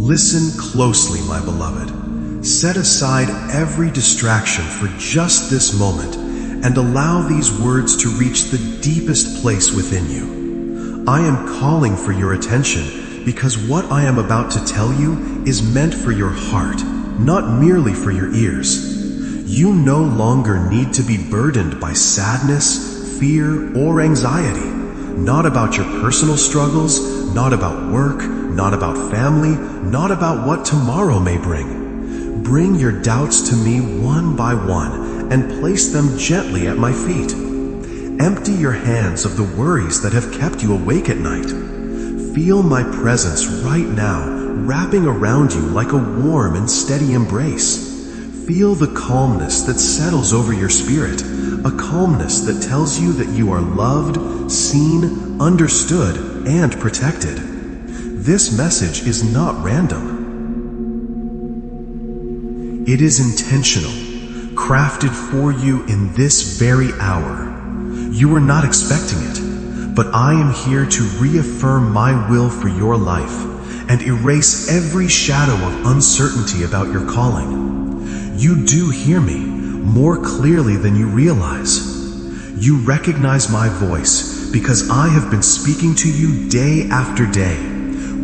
Listen closely, my beloved. Set aside every distraction for just this moment and allow these words to reach the deepest place within you. I am calling for your attention because what I am about to tell you is meant for your heart, not merely for your ears. You no longer need to be burdened by sadness, fear, or anxiety. Not about your personal struggles, not about work, not about family, not about what tomorrow may bring. Bring your doubts to me one by one and place them gently at my feet. Empty your hands of the worries that have kept you awake at night. Feel my presence right now, wrapping around you like a warm and steady embrace. Feel the calmness that settles over your spirit, a calmness that tells you that you are loved, seen, understood, and protected. This message is not random. It is intentional, crafted for you in this very hour. You were not expecting it, but I am here to reaffirm my will for your life and erase every shadow of uncertainty about your calling. You do hear me more clearly than you realize. You recognize my voice because I have been speaking to you day after day,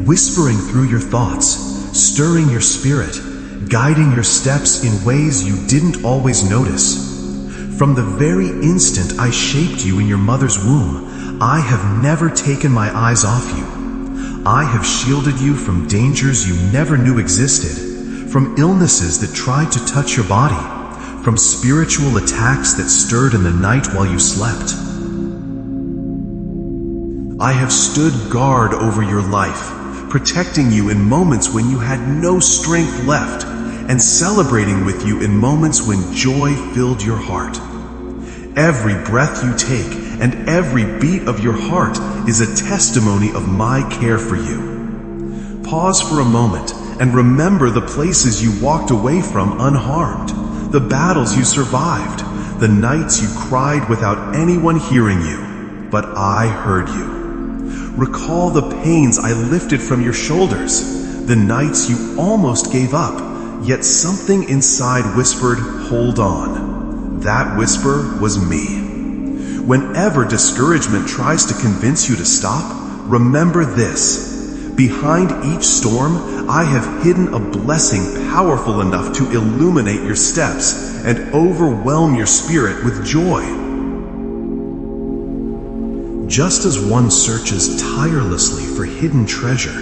whispering through your thoughts, stirring your spirit, guiding your steps in ways you didn't always notice. From the very instant I shaped you in your mother's womb, I have never taken my eyes off you. I have shielded you from dangers you never knew existed, from illnesses that tried to touch your body, from spiritual attacks that stirred in the night while you slept. I have stood guard over your life, protecting you in moments when you had no strength left, and celebrating with you in moments when joy filled your heart. Every breath you take and every beat of your heart is a testimony of my care for you. Pause for a moment and remember the places you walked away from unharmed, the battles you survived, the nights you cried without anyone hearing you, but I heard you. Recall the pains I lifted from your shoulders, the nights you almost gave up, yet something inside whispered, "Hold on." That whisper was me. Whenever discouragement tries to convince you to stop, remember this. Behind each storm, I have hidden a blessing powerful enough to illuminate your steps and overwhelm your spirit with joy. Just as one searches tirelessly for hidden treasure,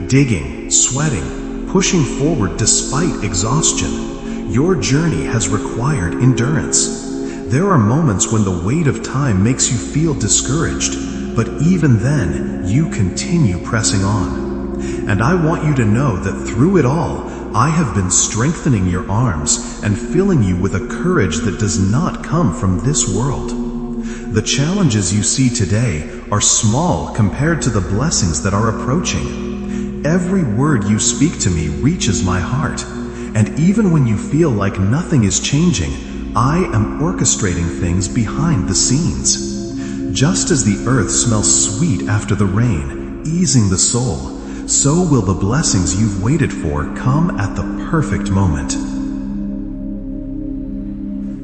digging, sweating, pushing forward despite exhaustion, your journey has required endurance. There are moments when the weight of time makes you feel discouraged, but even then, you continue pressing on. And I want you to know that through it all, I have been strengthening your arms and filling you with a courage that does not come from this world. The challenges you see today are small compared to the blessings that are approaching. Every word you speak to me reaches my heart, and even when you feel like nothing is changing, I am orchestrating things behind the scenes. Just as the earth smells sweet after the rain, easing the soul, so will the blessings you've waited for come at the perfect moment.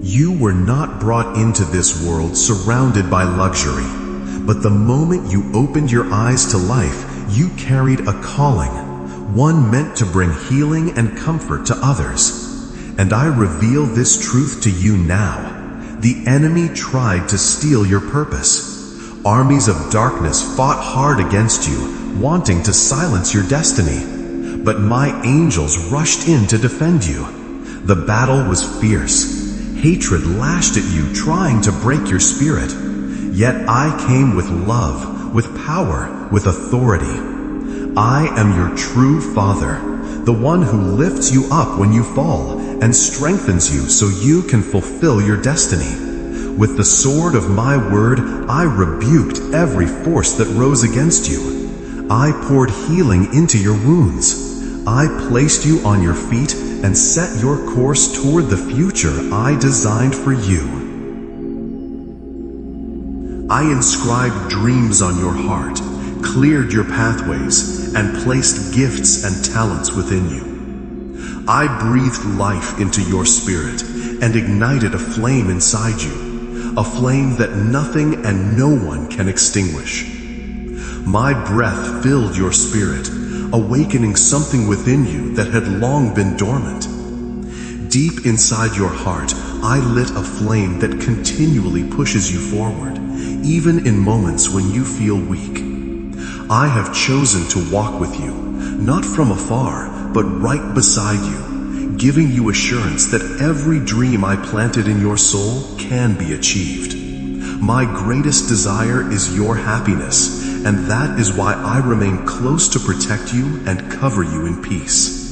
You were not brought into this world surrounded by luxury, but the moment you opened your eyes to life, you carried a calling, one meant to bring healing and comfort to others. And I reveal this truth to you now. The enemy tried to steal your purpose. Armies of darkness fought hard against you, wanting to silence your destiny. But my angels rushed in to defend you. The battle was fierce. Hatred lashed at you, trying to break your spirit. Yet I came with love, with power, with authority. I am your true Father, the one who lifts you up when you fall and strengthens you so you can fulfill your destiny. With the sword of my word, I rebuked every force that rose against you. I poured healing into your wounds. I placed you on your feet and set your course toward the future I designed for you. I inscribed dreams on your heart, cleared your pathways, and placed gifts and talents within you. I breathed life into your spirit and ignited a flame inside you, a flame that nothing and no one can extinguish. My breath filled your spirit, awakening something within you that had long been dormant. Deep inside your heart, I lit a flame that continually pushes you forward, even in moments when you feel weak. I have chosen to walk with you, not from afar, but right beside you, giving you assurance that every dream I planted in your soul can be achieved. My greatest desire is your happiness, and that is why I remain close to protect you and cover you in peace.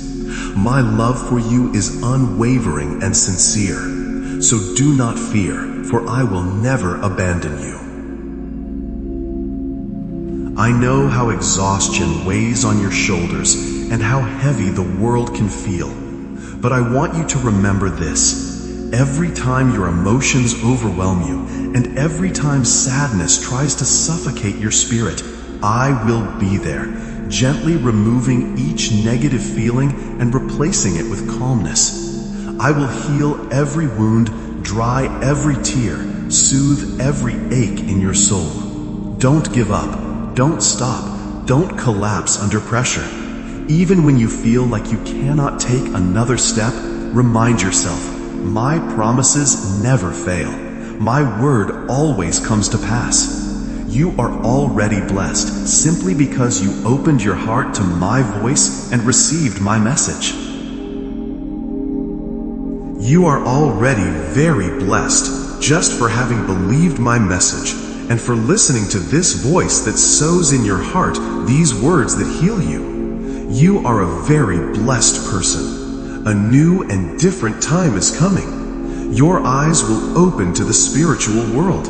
My love for you is unwavering and sincere, so do not fear, for I will never abandon you. I know how exhaustion weighs on your shoulders and how heavy the world can feel, but I want you to remember this. Every time your emotions overwhelm you, and every time sadness tries to suffocate your spirit, I will be there, gently removing each negative feeling and replacing it with calmness. I will heal every wound, dry every tear, soothe every ache in your soul. Don't give up, don't stop, don't collapse under pressure. Even when you feel like you cannot take another step, remind yourself, my promises never fail. My word always comes to pass. You are already blessed simply because you opened your heart to my voice and received my message. You are already very blessed just for having believed my message and for listening to this voice that sows in your heart these words that heal you. You are a very blessed person. A new and different time is coming. Your eyes will open to the spiritual world.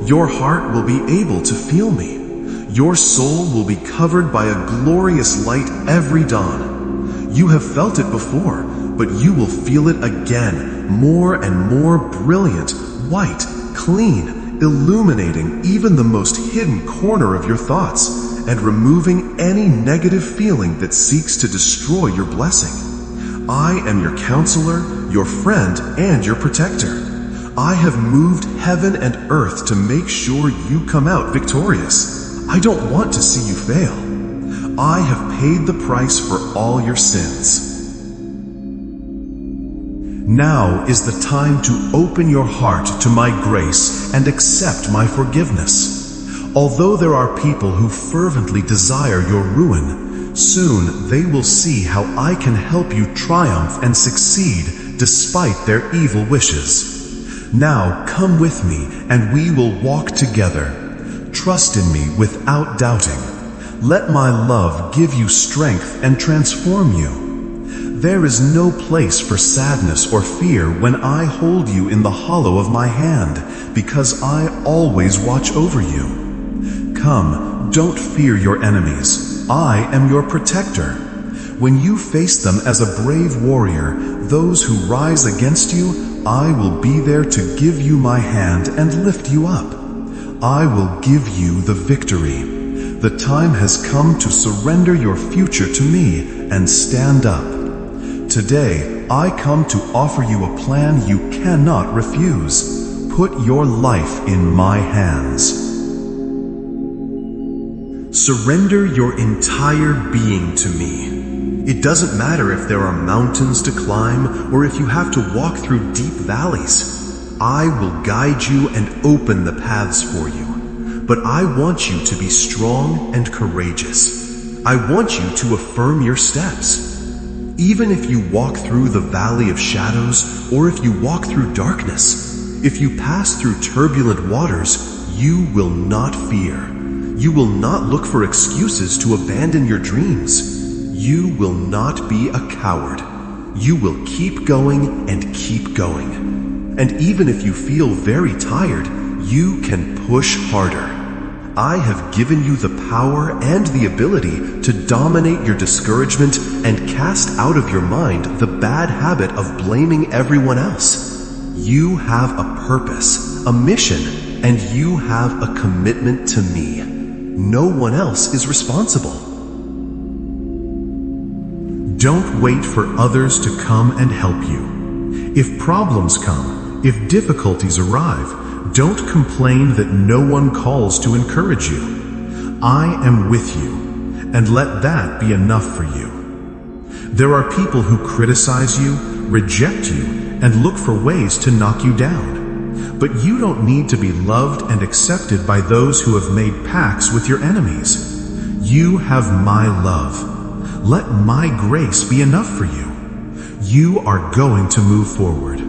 Your heart will be able to feel me. Your soul will be covered by a glorious light every dawn. You have felt it before, but you will feel it again, more and more brilliant, white, clean, illuminating even the most hidden corner of your thoughts, and removing any negative feeling that seeks to destroy your blessing. I am your counselor, your friend, and your protector. I have moved heaven and earth to make sure you come out victorious. I don't want to see you fail. I have paid the price for all your sins. Now is the time to open your heart to my grace and accept my forgiveness. Although there are people who fervently desire your ruin, soon they will see how I can help you triumph and succeed despite their evil wishes. Now come with me and we will walk together. Trust in me without doubting. Let my love give you strength and transform you. There is no place for sadness or fear when I hold you in the hollow of my hand, because I always watch over you. Come, don't fear your enemies. I am your protector. When you face them as a brave warrior, those who rise against you, I will be there to give you my hand and lift you up. I will give you the victory. The time has come to surrender your future to me and stand up. Today, I come to offer you a plan you cannot refuse. Put your life in my hands. Surrender your entire being to me. It doesn't matter if there are mountains to climb or if you have to walk through deep valleys. I will guide you and open the paths for you. But I want you to be strong and courageous. I want you to affirm your steps. Even if you walk through the valley of shadows or if you walk through darkness, if you pass through turbulent waters, you will not fear. You will not look for excuses to abandon your dreams. You will not be a coward. You will keep going and keep going. And even if you feel very tired, you can push harder. I have given you the power and the ability to dominate your discouragement and cast out of your mind the bad habit of blaming everyone else. You have a purpose, a mission, and you have a commitment to me. No one else is responsible. Don't wait for others to come and help you. If problems come, if difficulties arrive, don't complain that no one calls to encourage you. I am with you, and let that be enough for you. There are people who criticize you, reject you, and look for ways to knock you down. But you don't need to be loved and accepted by those who have made pacts with your enemies. You have my love. Let my grace be enough for you. You are going to move forward.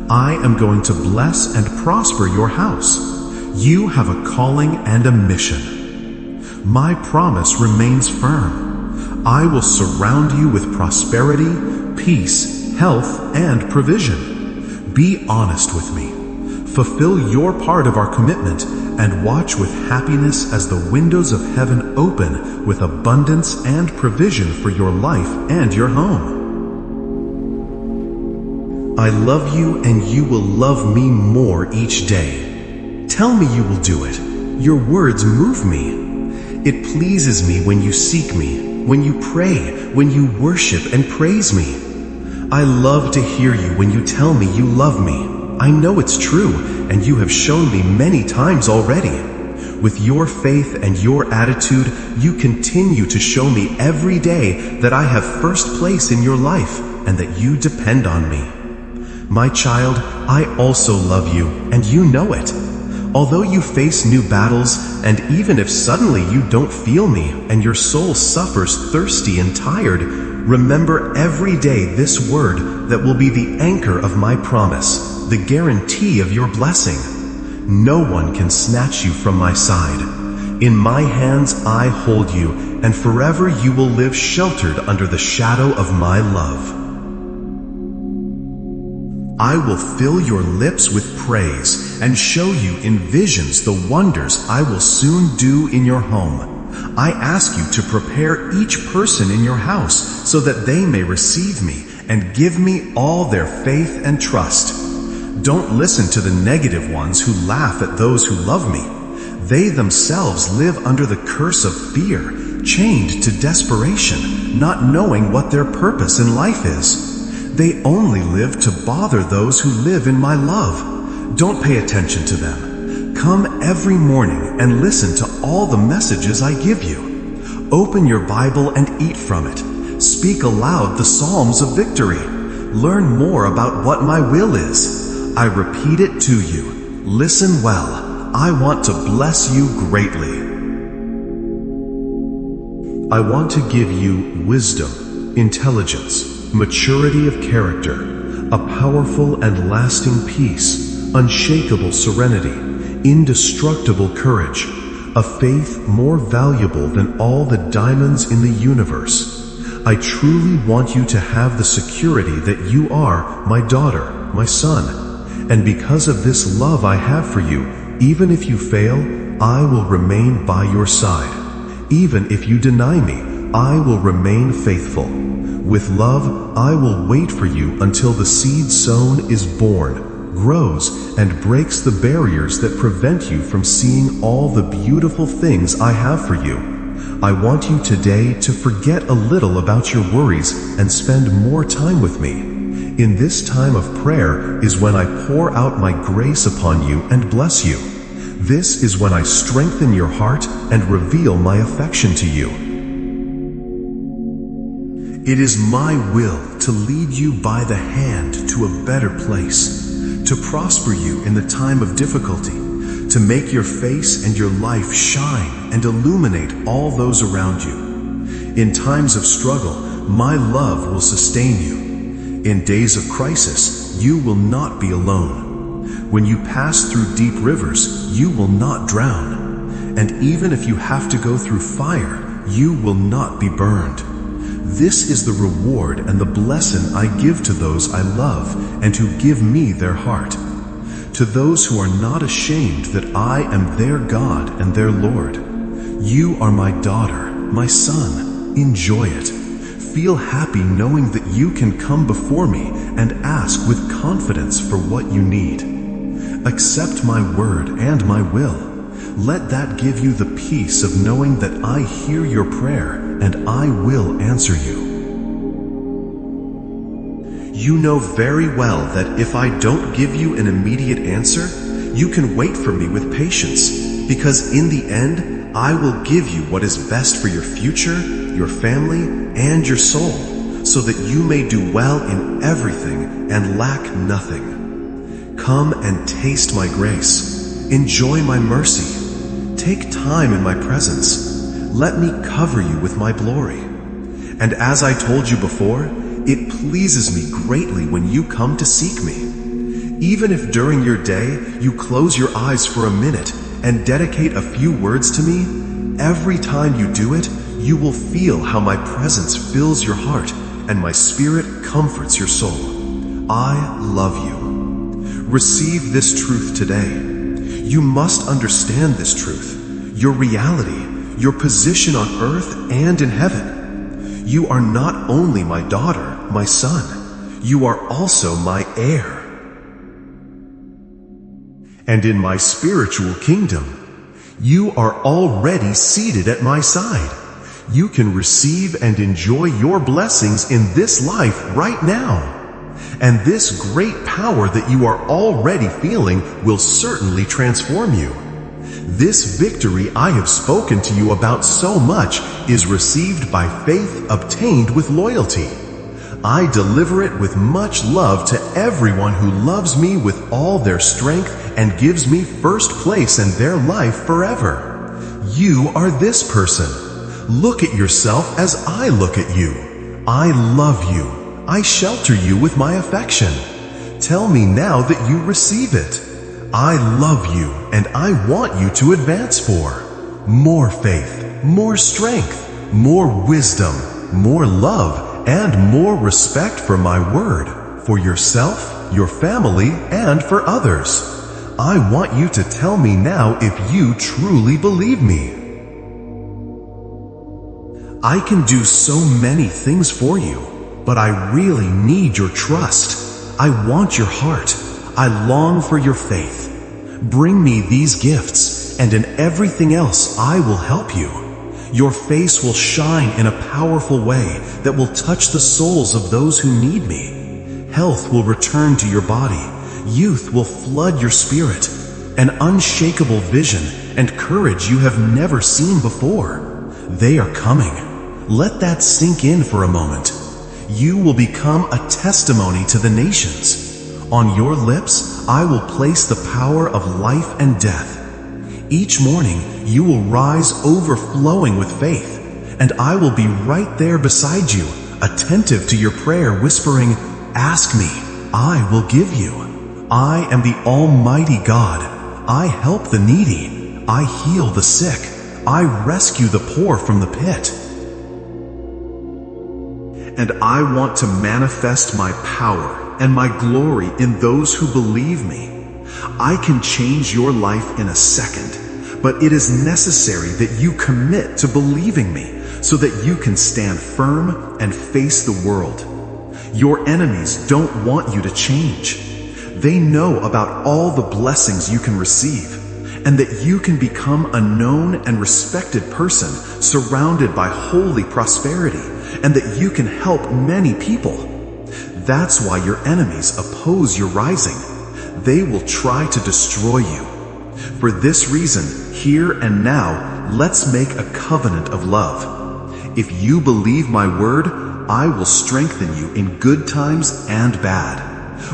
I am going to bless and prosper your house. You have a calling and a mission. My promise remains firm. I will surround you with prosperity, peace, health, and provision. Be honest with me. Fulfill your part of our commitment and watch with happiness as the windows of heaven open with abundance and provision for your life and your home. I love you, and you will love me more each day. Tell me you will do it. Your words move me. It pleases me when you seek me, when you pray, when you worship and praise me. I love to hear you when you tell me you love me. I know it's true, and you have shown me many times already. With your faith and your attitude, you continue to show me every day that I have first place in your life and that you depend on me. My child, I also love you, and you know it. Although you face new battles, and even if suddenly you don't feel me and your soul suffers thirsty and tired, remember every day this word that will be the anchor of my promise, the guarantee of your blessing. No one can snatch you from my side. In my hands I hold you, and forever you will live sheltered under the shadow of my love. I will fill your lips with praise and show you in visions the wonders I will soon do in your home. I ask you to prepare each person in your house so that they may receive me and give me all their faith and trust. Don't listen to the negative ones who laugh at those who love me. They themselves live under the curse of fear, chained to desperation, not knowing what their purpose in life is. They only live to bother those who live in my love. Don't pay attention to them. Come every morning and listen to all the messages I give you. Open your Bible and eat from it. Speak aloud the Psalms of victory. Learn more about what my will is. I repeat it to you. Listen well. I want to bless you greatly. I want to give you wisdom, intelligence, maturity of character, a powerful and lasting peace, unshakable serenity, indestructible courage, a faith more valuable than all the diamonds in the universe. I truly want you to have the security that you are my daughter, my son. And because of this love I have for you, even if you fail, I will remain by your side. Even if you deny me, I will remain faithful. With love, I will wait for you until the seed sown is born, grows, and breaks the barriers that prevent you from seeing all the beautiful things I have for you. I want you today to forget a little about your worries and spend more time with me. In this time of prayer is when I pour out my grace upon you and bless you. This is when I strengthen your heart and reveal my affection to you. It is my will to lead you by the hand to a better place, to prosper you in the time of difficulty, to make your face and your life shine and illuminate all those around you. In times of struggle, my love will sustain you. In days of crisis, you will not be alone. When you pass through deep rivers, you will not drown. And even if you have to go through fire, you will not be burned. This is the reward and the blessing I give to those I love and who give me their heart. To those who are not ashamed that I am their God and their Lord. You are my daughter, my son. Enjoy it. Feel happy knowing that you can come before me and ask with confidence for what you need. Accept my word and my will. Let that give you the peace of knowing that I hear your prayer and I will answer you. You know very well that if I don't give you an immediate answer, you can wait for me with patience, because in the end, I will give you what is best for your future, your family, and your soul, so that you may do well in everything and lack nothing. Come and taste my grace. Enjoy my mercy. Take time in my presence. Let me cover you with my glory. And as I told you before, it pleases me greatly when you come to seek me. Even if during your day you close your eyes for a minute and dedicate a few words to me, every time you do it, you will feel how my presence fills your heart and my spirit comforts your soul. I love you. Receive this truth today. You must understand this truth, your reality, your position on earth and in heaven. You are not only my daughter, my son, you are also my heir. And in my spiritual kingdom, you are already seated at my side. You can receive and enjoy your blessings in this life right now. And this great power that you are already feeling will certainly transform you. This victory I have spoken to you about so much is received by faith obtained with loyalty. I deliver it with much love to everyone who loves me with all their strength and gives me first place in their life forever. You are this person. Look at yourself as I look at you. I love you. I shelter you with my affection. Tell me now that you receive it. I love you and I want you to advance for more faith, more strength, more wisdom, more love, and more respect for my word, for yourself, your family, and for others. I want you to tell me now if you truly believe me. I can do so many things for you, but I really need your trust. I want your heart. I long for your faith. Bring me these gifts, and in everything else I will help you. Your face will shine in a powerful way that will touch the souls of those who need me. Health will return to your body. Youth will flood your spirit. An unshakable vision and courage you have never seen before. They are coming. Let that sink in for a moment. You will become a testimony to the nations. On your lips, I will place the power of life and death. Each morning, you will rise overflowing with faith, and I will be right there beside you, attentive to your prayer, whispering, "Ask me, I will give you." I am the Almighty God. I help the needy. I heal the sick. I rescue the poor from the pit. And I want to manifest my power and my glory in those who believe me. I can change your life in a second, but it is necessary that you commit to believing me so that you can stand firm and face the world. Your enemies don't want you to change. They know about all the blessings you can receive, and that you can become a known and respected person surrounded by holy prosperity, and that you can help many people. That's why your enemies oppose your rising. They will try to destroy you. For this reason, here and now, let's make a covenant of love. If you believe my word, I will strengthen you in good times and bad.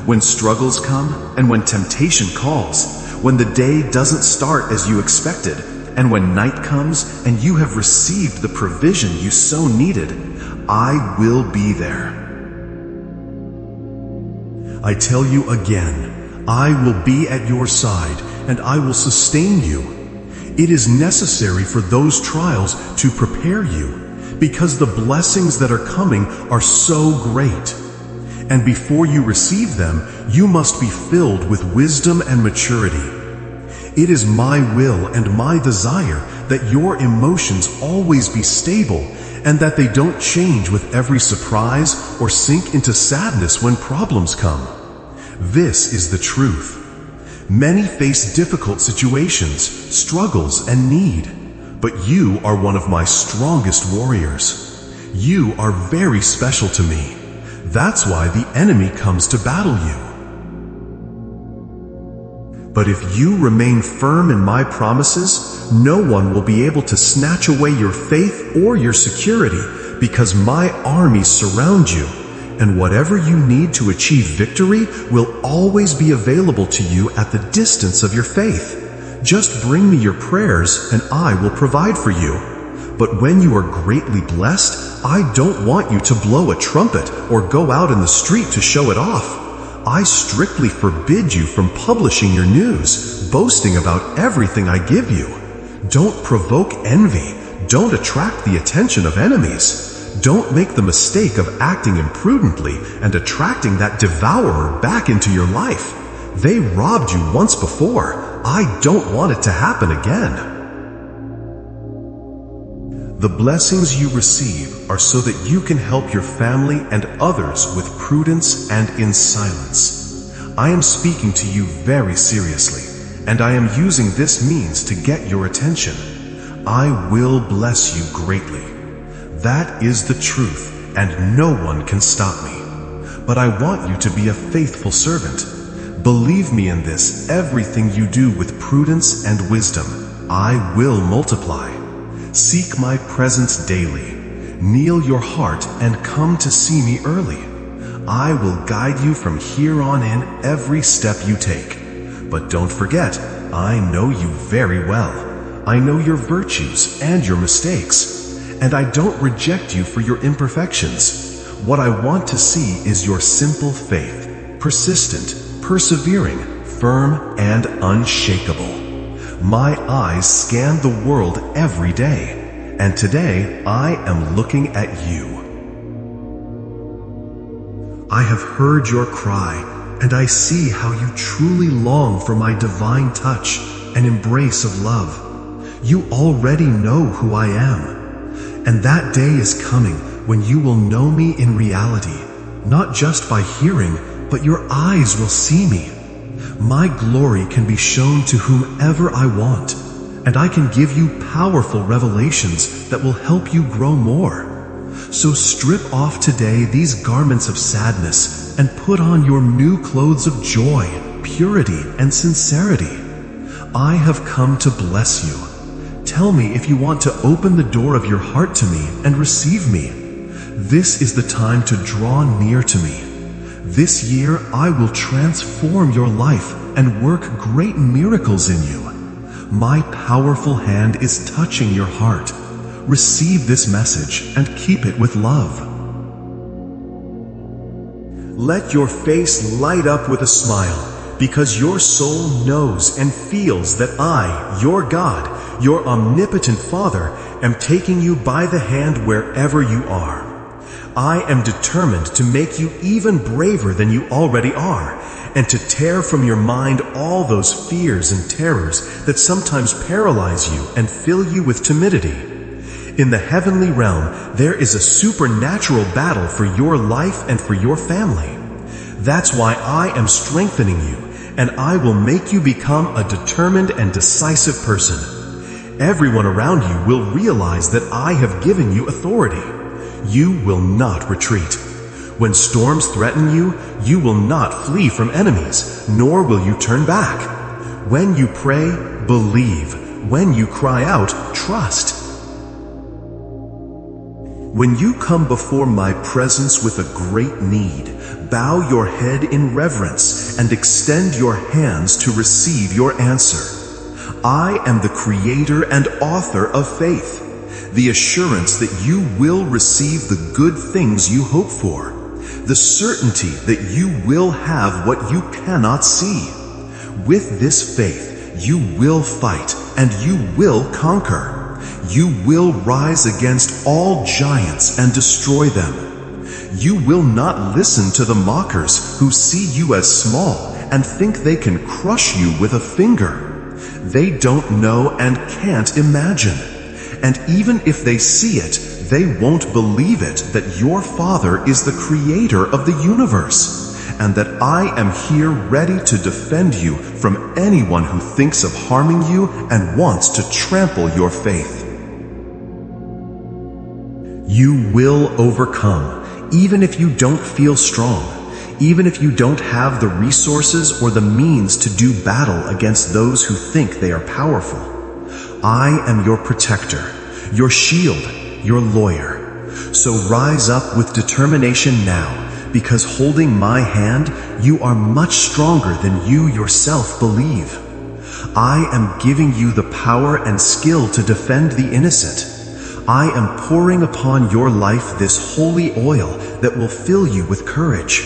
When struggles come and when temptation calls, when the day doesn't start as you expected, and when night comes and you have received the provision you so needed, I will be there. I tell you again, I will be at your side and I will sustain you. It is necessary for those trials to prepare you, because the blessings that are coming are so great. And before you receive them, you must be filled with wisdom and maturity. It is my will and my desire that your emotions always be stable and that they don't change with every surprise or sink into sadness when problems come. This is the truth. Many face difficult situations, struggles, and need, but you are one of my strongest warriors. You are very special to me. That's why the enemy comes to battle you. But if you remain firm in my promises, no one will be able to snatch away your faith or your security, because my armies surround you, and whatever you need to achieve victory will always be available to you at the distance of your faith. Just bring me your prayers and I will provide for you. But when you are greatly blessed, I don't want you to blow a trumpet or go out in the street to show it off. I strictly forbid you from publishing your news, boasting about everything I give you. Don't provoke envy. Don't attract the attention of enemies. Don't make the mistake of acting imprudently and attracting that devourer back into your life. They robbed you once before. I don't want it to happen again. The blessings you receive are so that you can help your family and others with prudence and in silence. I am speaking to you very seriously, and I am using this means to get your attention. I will bless you greatly. That is the truth, and no one can stop me. But I want you to be a faithful servant. Believe me in this, everything you do with prudence and wisdom, I will multiply. Seek my presence daily. Kneel your heart and come to see me early. I will guide you from here on in every step you take. But don't forget, I know you very well. I know your virtues and your mistakes. And I don't reject you for your imperfections. What I want to see is your simple faith, persistent, persevering, firm, and unshakable. My eyes scan the world every day, and today I am looking at you. I have heard your cry, and I see how you truly long for my divine touch and embrace of love. You already know who I am. And that day is coming when you will know me in reality, not just by hearing, but your eyes will see me. My glory can be shown to whomever I want, and I can give you powerful revelations that will help you grow more. So strip off today these garments of sadness and put on your new clothes of joy, purity, and sincerity. I have come to bless you. Tell me if you want to open the door of your heart to me and receive me. This is the time to draw near to me. This year I will transform your life and work great miracles in you. My powerful hand is touching your heart. Receive this message and keep it with love. Let your face light up with a smile, because your soul knows and feels that I, your God, your omnipotent Father, am taking you by the hand wherever you are. I am determined to make you even braver than you already are, and to tear from your mind all those fears and terrors that sometimes paralyze you and fill you with timidity. In the heavenly realm, there is a supernatural battle for your life and for your family. That's why I am strengthening you, and I will make you become a determined and decisive person. Everyone around you will realize that I have given you authority. You will not retreat. When storms threaten you, you will not flee from enemies, nor will you turn back. When you pray, believe. When you cry out, trust. When you come before my presence with a great need, bow your head in reverence and extend your hands to receive your answer. I am the creator and author of faith, the assurance that you will receive the good things you hope for, the certainty that you will have what you cannot see. With this faith, you will fight and you will conquer. You will rise against all giants and destroy them. You will not listen to the mockers who see you as small and think they can crush you with a finger. They don't know and can't imagine. And even if they see it, they won't believe it that your Father is the creator of the universe. and that I am here ready to defend you from anyone who thinks of harming you and wants to trample your faith. You will overcome, even if you don't feel strong, even if you don't have the resources or the means to do battle against those who think they are powerful. I am your protector, your shield, your lawyer. So rise up with determination now, because holding my hand, you are much stronger than you yourself believe. I am giving you the power and skill to defend the innocent. I am pouring upon your life this holy oil that will fill you with courage.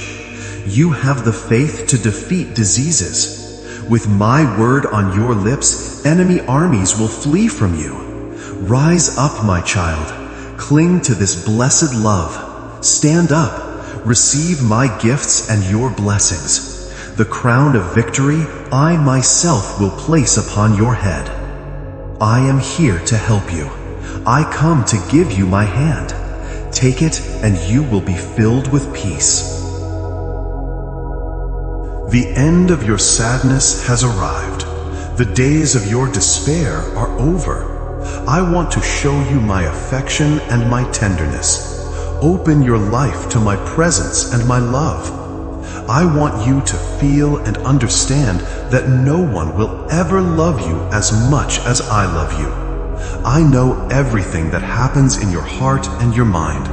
You have the faith to defeat diseases. With my word on your lips, enemy armies will flee from you. Rise up, my child. Cling to this blessed love. Stand up. Receive my gifts and your blessings. The crown of victory I myself will place upon your head. I am here to help you. I come to give you my hand. Take it and you will be filled with peace. The end of your sadness has arrived. The days of your despair are over. I want to show you my affection and my tenderness. Open your life to my presence and my love. I want you to feel and understand that no one will ever love you as much as I love you. I know everything that happens in your heart and your mind.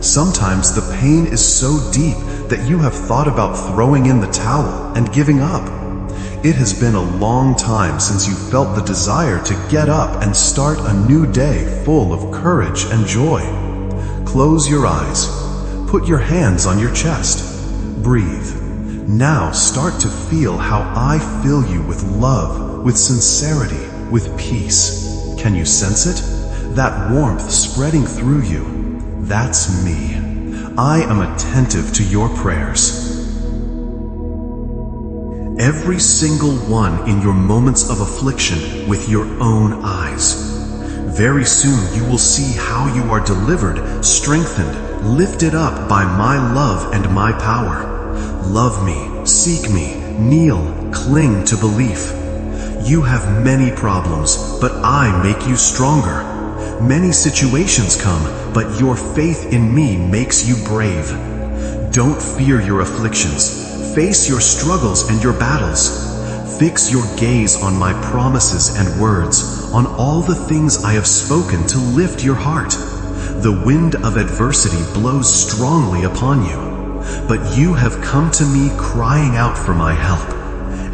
Sometimes the pain is so deep that you have thought about throwing in the towel and giving up. It has been a long time since you felt the desire to get up and start a new day full of courage and joy. Close your eyes. Put your hands on your chest. Breathe. Now start to feel how I fill you with love, with sincerity, with peace. Can you sense it? That warmth spreading through you. That's me. I am attentive to your prayers. Every single one in your moments of affliction with your own eyes. Very soon you will see how you are delivered, strengthened, lifted up by my love and my power. Love me, seek me, kneel, cling to belief. You have many problems, but I make you stronger. Many situations come, but your faith in me makes you brave. Don't fear your afflictions. Face your struggles and your battles. Fix your gaze on my promises and words, on all the things I have spoken to lift your heart. The wind of adversity blows strongly upon you, but you have come to me crying out for my help.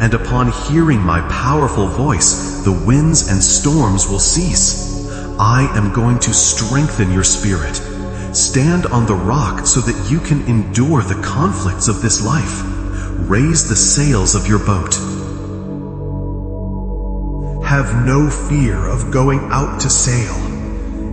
And upon hearing my powerful voice, the winds and storms will cease. I am going to strengthen your spirit. Stand on the rock so that you can endure the conflicts of this life. Raise the sails of your boat. Have no fear of going out to sail.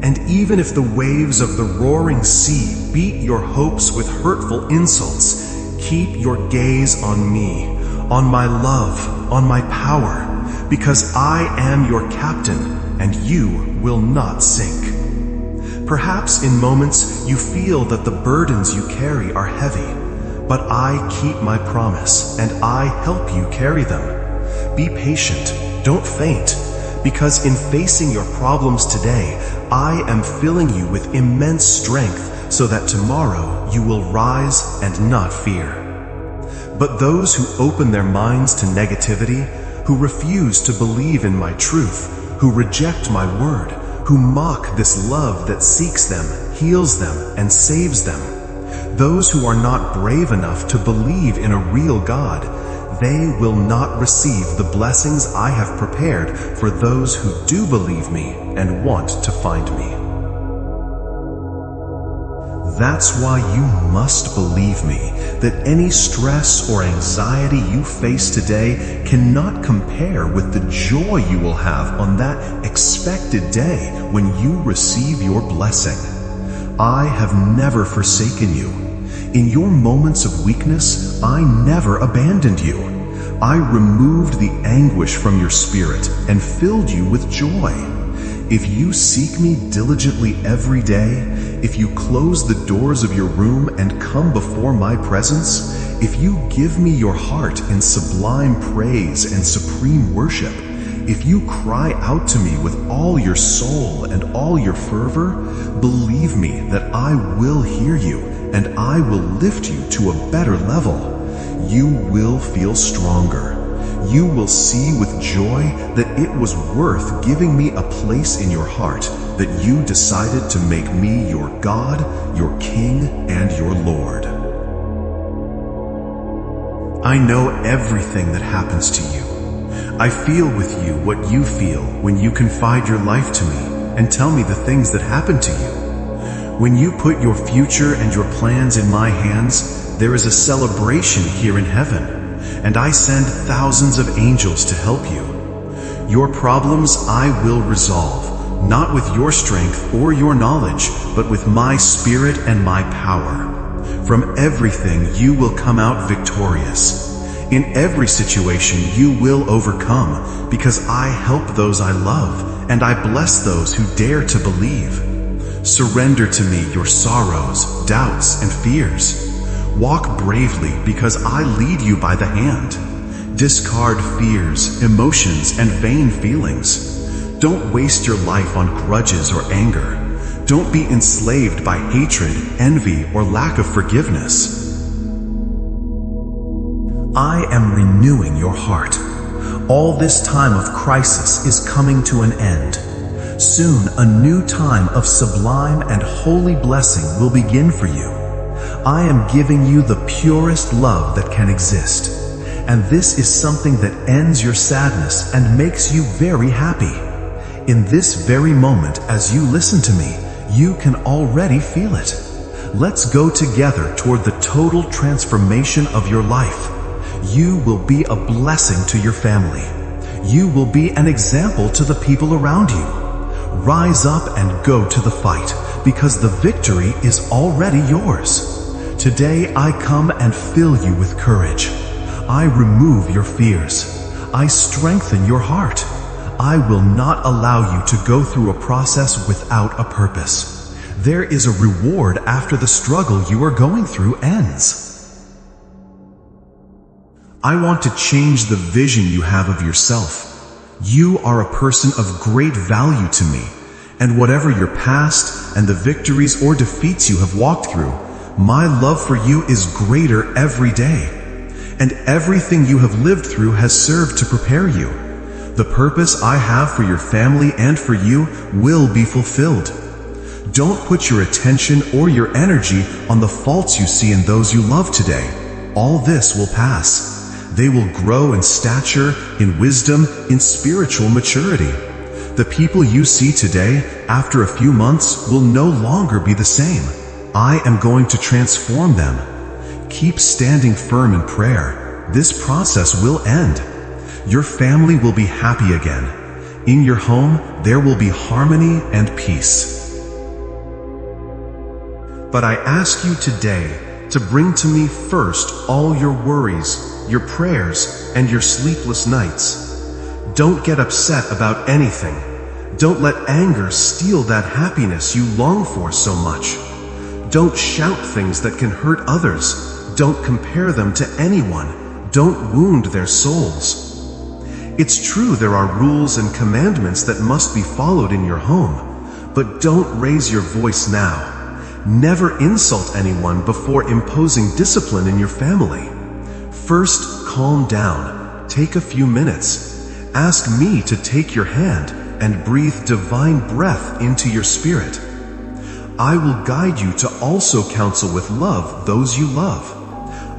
And even if the waves of the roaring sea beat your hopes with hurtful insults, keep your gaze on me, on my love, on my power, because I am your captain, and you will not sink. Perhaps in moments you feel that the burdens you carry are heavy, but I keep my promise, and I help you carry them. Be patient, don't faint, because in facing your problems today, I am filling you with immense strength so that tomorrow you will rise and not fear. But those who open their minds to negativity, who refuse to believe in my truth, who reject my word, who mock this love that seeks them, heals them, and saves them, those who are not brave enough to believe in a real God, they will not receive the blessings I have prepared for those who do believe me and want to find me. That's why you must believe me that any stress or anxiety you face today cannot compare with the joy you will have on that expected day when you receive your blessing. I have never forsaken you. In your moments of weakness, I never abandoned you. I removed the anguish from your spirit and filled you with joy. If you seek me diligently every day, if you close the doors of your room and come before my presence, if you give me your heart in sublime praise and supreme worship, if you cry out to me with all your soul and all your fervor, believe me that I will hear you and I will lift you to a better level. You will feel stronger. You will see with joy that it was worth giving me a place in your heart, that you decided to make me your God, your King, and your Lord. I know everything that happens to you. I feel with you what you feel when you confide your life to me and tell me the things that happen to you. When you put your future and your plans in my hands, there is a celebration here in heaven, and I send thousands of angels to help you. Your problems I will resolve, not with your strength or your knowledge, but with my spirit and my power. From everything you will come out victorious. In every situation you will overcome, because I help those I love, and I bless those who dare to believe. Surrender to me your sorrows, doubts, and fears. Walk bravely, because I lead you by the hand. Discard fears, emotions, and vain feelings. Don't waste your life on grudges or anger. Don't be enslaved by hatred, envy, or lack of forgiveness. I am renewing your heart. All this time of crisis is coming to an end. Soon a new time of sublime and holy blessing will begin for you. I am giving you the purest love that can exist. And this is something that ends your sadness and makes you very happy. In this very moment, as you listen to me, you can already feel it. Let's go together toward the total transformation of your life. You will be a blessing to your family. You will be an example to the people around you. Rise up and go to the fight, because the victory is already yours. Today I come and fill you with courage. I remove your fears. I strengthen your heart. I will not allow you to go through a process without a purpose. There is a reward after the struggle you are going through ends. I want to change the vision you have of yourself. You are a person of great value to me, and whatever your past and the victories or defeats you have walked through, my love for you is greater every day. And everything you have lived through has served to prepare you. The purpose I have for your family and for you will be fulfilled. Don't put your attention or your energy on the faults you see in those you love today. All this will pass. They will grow in stature, in wisdom, in spiritual maturity. The people you see today, after a few months, will no longer be the same. I am going to transform them. Keep standing firm in prayer. This process will end. Your family will be happy again. In your home, there will be harmony and peace. But I ask you today to bring to me first all your worries, your prayers, and your sleepless nights. Don't get upset about anything. Don't let anger steal that happiness you long for so much. Don't shout things that can hurt others. Don't compare them to anyone. Don't wound their souls. It's true there are rules and commandments that must be followed in your home, but don't raise your voice now. Never insult anyone before imposing discipline in your family. First, calm down. Take a few minutes. Ask me to take your hand and breathe divine breath into your spirit. I will guide you to also counsel with love those you love.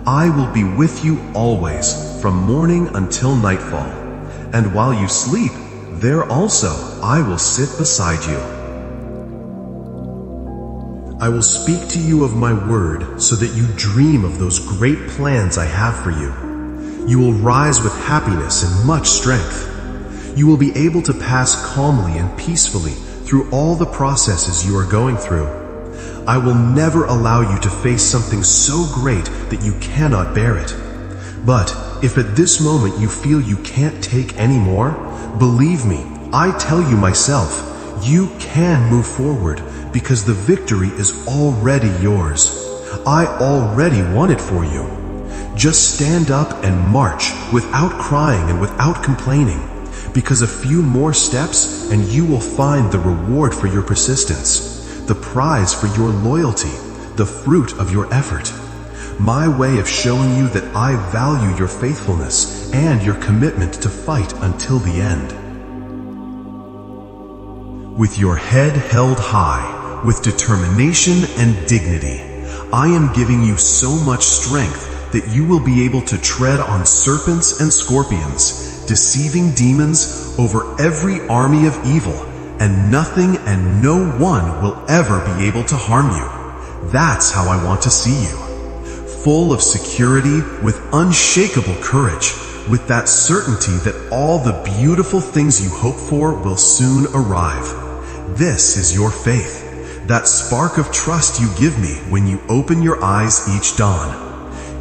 I will be with you always, from morning until nightfall. And while you sleep, there also I will sit beside you. I will speak to you of my word so that you dream of those great plans I have for you. You will rise with happiness and much strength. You will be able to pass calmly and peacefully through all the processes you are going through. I will never allow you to face something so great that you cannot bear it. But if at this moment you feel you can't take any more, believe me, I tell you myself, you can move forward, because the victory is already yours. I already won it for you. Just stand up and march without crying and without complaining, because a few more steps and you will find the reward for your persistence, the prize for your loyalty, the fruit of your effort. My way of showing you that I value your faithfulness and your commitment to fight until the end. With your head held high, with determination and dignity, I am giving you so much strength that you will be able to tread on serpents and scorpions, deceiving demons over every army of evil, and nothing and no one will ever be able to harm you. That's how I want to see you. Full of security, with unshakable courage, with that certainty that all the beautiful things you hope for will soon arrive. This is your faith, that spark of trust you give me when you open your eyes each dawn.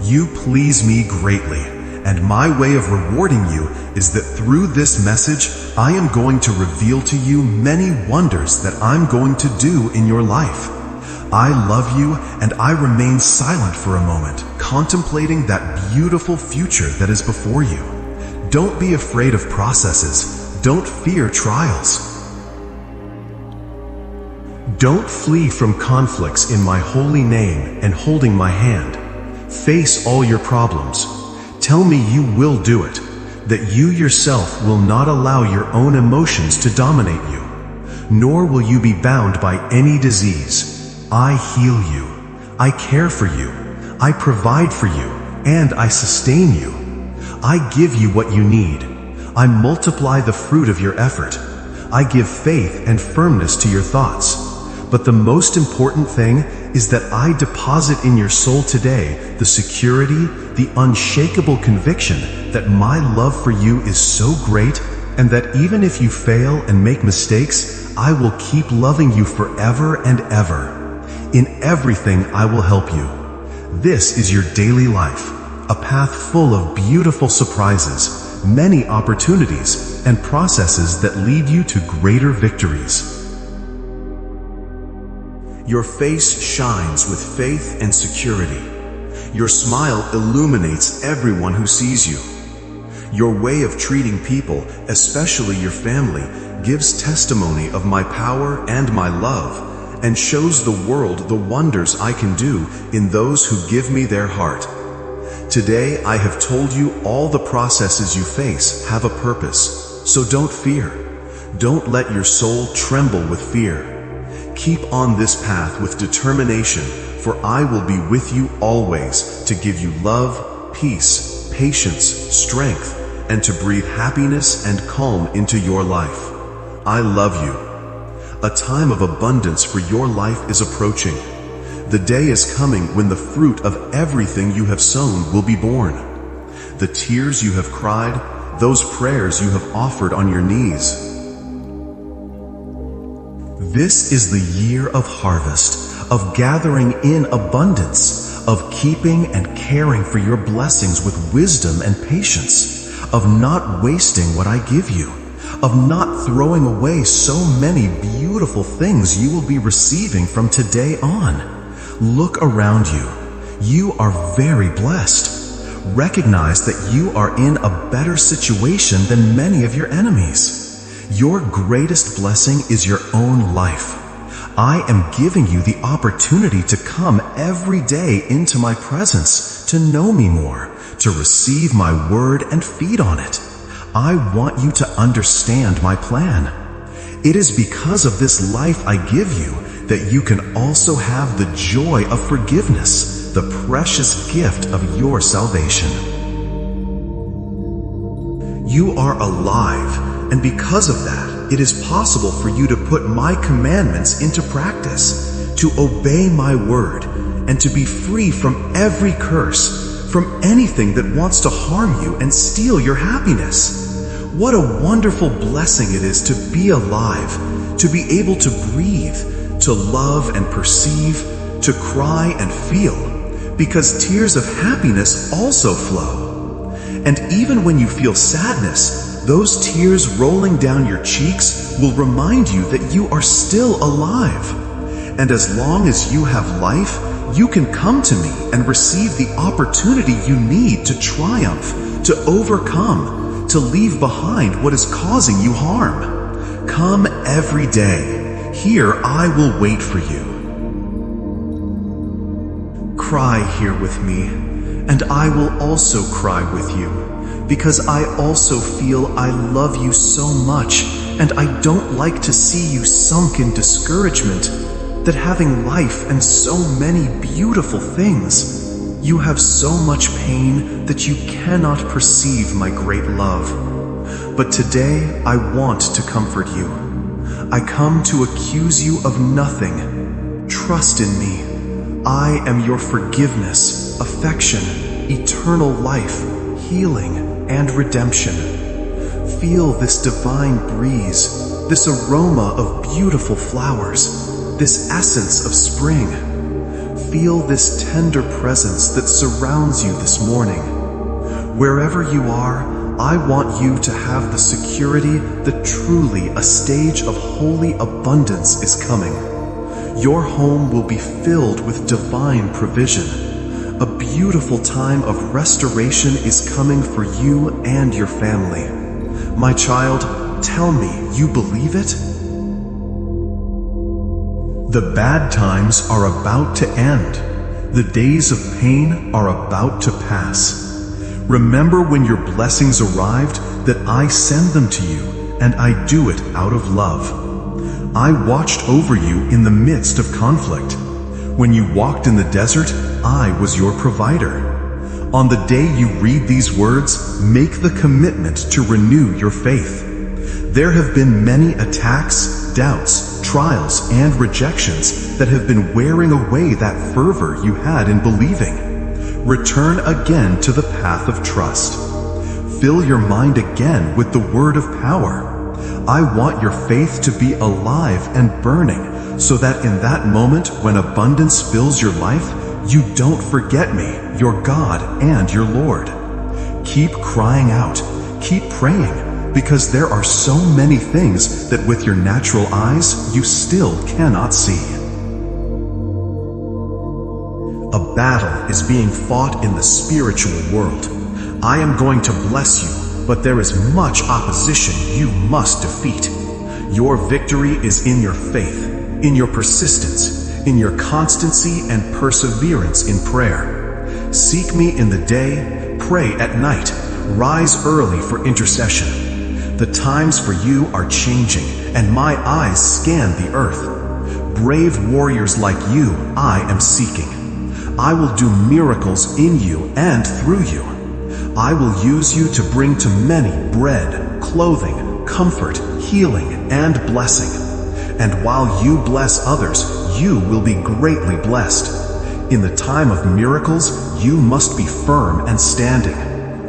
You please me greatly, and my way of rewarding you is that through this message, I am going to reveal to you many wonders that I'm going to do in your life. I love you, and I remain silent for a moment, contemplating that beautiful future that is before you. Don't be afraid of processes. Don't fear trials. Don't flee from conflicts in my holy name and holding my hand. Face all your problems. Tell me you will do it, that you yourself will not allow your own emotions to dominate you, nor will you be bound by any disease. I heal you, I care for you, I provide for you, and I sustain you. I give you what you need. I multiply the fruit of your effort. I give faith and firmness to your thoughts. But the most important thing is that I deposit in your soul today the security, the unshakable conviction that my love for you is so great, and that even if you fail and make mistakes, I will keep loving you forever and ever. In everything I will help you. This is your daily life, a path full of beautiful surprises, many opportunities, and processes that lead you to greater victories. Your face shines with faith and security. Your smile illuminates everyone who sees you. Your way of treating people, especially your family, gives testimony of my power and my love, and shows the world the wonders I can do in those who give me their heart. Today I have told you all the processes you face have a purpose, so don't fear. Don't let your soul tremble with fear. Keep on this path with determination, for I will be with you always to give you love, peace, patience, strength, and to breathe happiness and calm into your life. I love you. A time of abundance for your life is approaching. The day is coming when the fruit of everything you have sown will be born. The tears you have cried, those prayers you have offered on your knees. This is the year of harvest, of gathering in abundance, of keeping and caring for your blessings with wisdom and patience, of not wasting what I give you, of not throwing away so many beautiful things you will be receiving from today on. Look around you. You are very blessed. Recognize that you are in a better situation than many of your enemies. Your greatest blessing is your own life. I am giving you the opportunity to come every day into my presence, to know me more, to receive my word and feed on it. I want you to understand my plan. It is because of this life I give you that you can also have the joy of forgiveness, the precious gift of your salvation. You are alive, and because of that, it is possible for you to put my commandments into practice, to obey my word, and to be free from every curse, from anything that wants to harm you and steal your happiness. What a wonderful blessing it is to be alive, to be able to breathe, to love and perceive, to cry and feel, because tears of happiness also flow. And even when you feel sadness, those tears rolling down your cheeks will remind you that you are still alive. And as long as you have life, you can come to me and receive the opportunity you need to triumph, to overcome, to leave behind what is causing you harm. Come every day. Here I will wait for you. Cry here with me, and I will also cry with you, because I also feel I love you so much, and I don't like to see you sunk in discouragement, that having life and so many beautiful things, you have so much pain that you cannot perceive my great love. But today I want to comfort you. I come to accuse you of nothing. Trust in me. I am your forgiveness, affection, eternal life, healing, and redemption. Feel this divine breeze, this aroma of beautiful flowers, this essence of spring. Feel this tender presence that surrounds you this morning. Wherever you are, I want you to have the security that truly a stage of holy abundance is coming. Your home will be filled with divine provision. A beautiful time of restoration is coming for you and your family. My child, tell me, you believe it? The bad times are about to end. The days of pain are about to pass. Remember when your blessings arrived, that I send them to you, and I do it out of love. I watched over you in the midst of conflict. When you walked in the desert, I was your provider. On the day you read these words, make the commitment to renew your faith. There have been many attacks, doubts, trials, and rejections that have been wearing away that fervor you had in believing. Return again to the path of trust. Fill your mind again with the word of power. I want your faith to be alive and burning, so that in that moment when abundance fills your life, you don't forget me, your God and your Lord. Keep crying out, keep praying, because there are so many things that with your natural eyes you still cannot see. A battle is being fought in the spiritual world. I am going to bless you, but there is much opposition you must defeat. Your victory is in your faith, in your persistence, in your constancy and perseverance in prayer. Seek me in the day, pray at night, rise early for intercession. The times for you are changing, and my eyes scan the earth. Brave warriors like you I am seeking. I will do miracles in you and through you. I will use you to bring to many bread, clothing, comfort, healing, and blessing. And while you bless others, you will be greatly blessed. In the time of miracles, you must be firm and standing.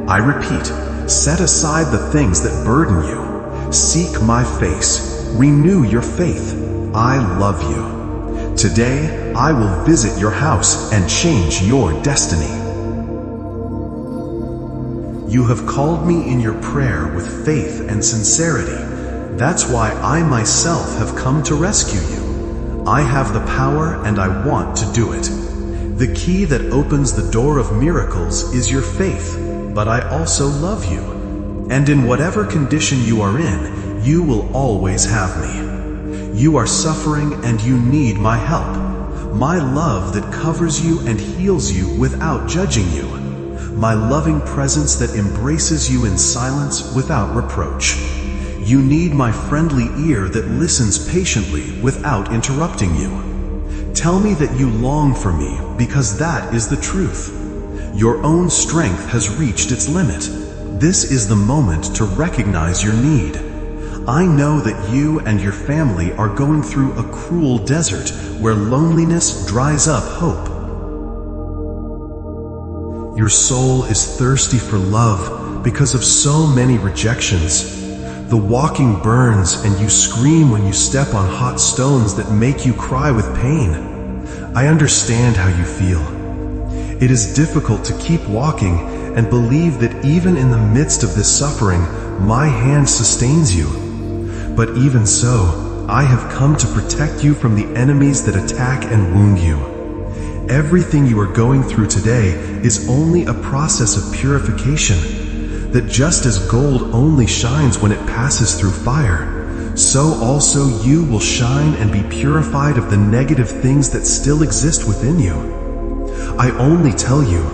I repeat, set aside the things that burden you. Seek my face. Renew your faith. I love you. Today, I will visit your house and change your destiny. You have called me in your prayer with faith and sincerity. That's why I myself have come to rescue you. I have the power and I want to do it. The key that opens the door of miracles is your faith, but I also love you. And in whatever condition you are in, you will always have me. You are suffering and you need my help. My love that covers you and heals you without judging you. My loving presence that embraces you in silence without reproach. You need my friendly ear that listens patiently without interrupting you. Tell me that you long for me, because that is the truth. Your own strength has reached its limit. This is the moment to recognize your need. I know that you and your family are going through a cruel desert where loneliness dries up hope. Your soul is thirsty for love because of so many rejections. The walking burns and you scream when you step on hot stones that make you cry with pain. I understand how you feel. It is difficult to keep walking and believe that even in the midst of this suffering, my hand sustains you. But even so, I have come to protect you from the enemies that attack and wound you. Everything you are going through today is only a process of purification, that just as gold only shines when it passes through fire, so also you will shine and be purified of the negative things that still exist within you. I only tell you,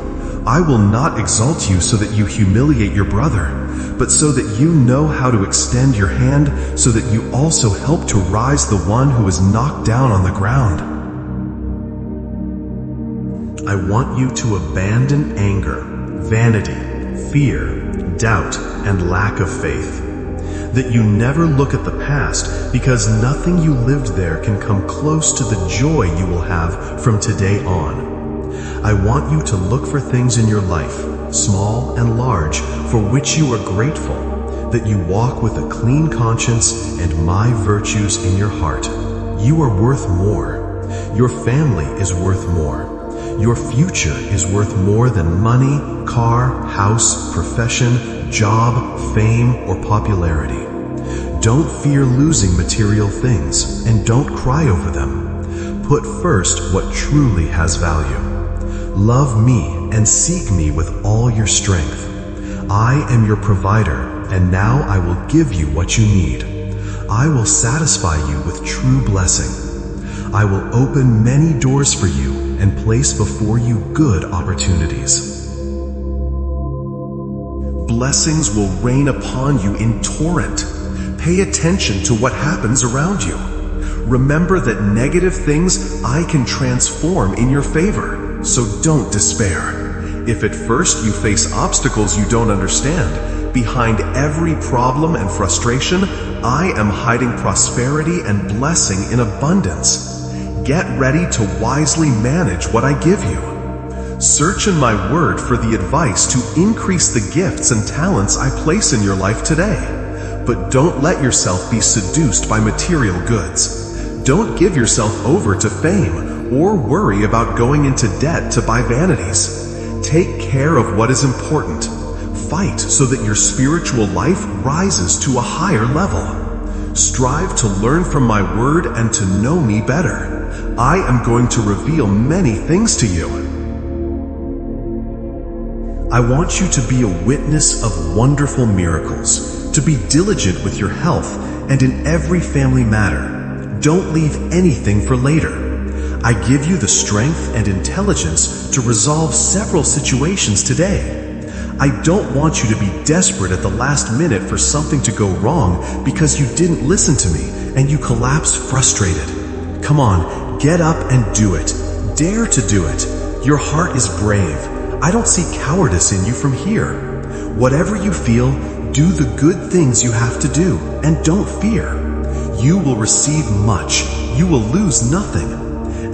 I will not exalt you so that you humiliate your brother, but so that you know how to extend your hand so that you also help to rise the one who is knocked down on the ground. I want you to abandon anger, vanity, fear, doubt, and lack of faith. That you never look at the past, because nothing you lived there can come close to the joy you will have from today on. I want you to look for things in your life, small and large, for which you are grateful, that you walk with a clean conscience and my virtues in your heart. You are worth more. Your family is worth more. Your future is worth more than money, car, house, profession, job, fame, or popularity. Don't fear losing material things, and don't cry over them. Put first what truly has value. Love me and seek me with all your strength. I am your provider, and now I will give you what you need. I will satisfy you with true blessing. I will open many doors for you and place before you good opportunities. Blessings will rain upon you in torrent. Pay attention to what happens around you. Remember that negative things I can transform in your favor, so don't despair. If at first you face obstacles you don't understand, behind every problem and frustration, I am hiding prosperity and blessing in abundance. Get ready to wisely manage what I give you. Search in my word for the advice to increase the gifts and talents I place in your life today. But don't let yourself be seduced by material goods. Don't give yourself over to fame or worry about going into debt to buy vanities. Take care of what is important. Fight so that your spiritual life rises to a higher level. Strive to learn from my word and to know me better. I am going to reveal many things to you. I want you to be a witness of wonderful miracles, to be diligent with your health and in every family matter. Don't leave anything for later. I give you the strength and intelligence to resolve several situations today. I don't want you to be desperate at the last minute for something to go wrong because you didn't listen to me and you collapse frustrated. Come on, get up and do it. Dare to do it. Your heart is brave. I don't see cowardice in you from here. Whatever you feel, do the good things you have to do, and don't fear. You will receive much. You will lose nothing.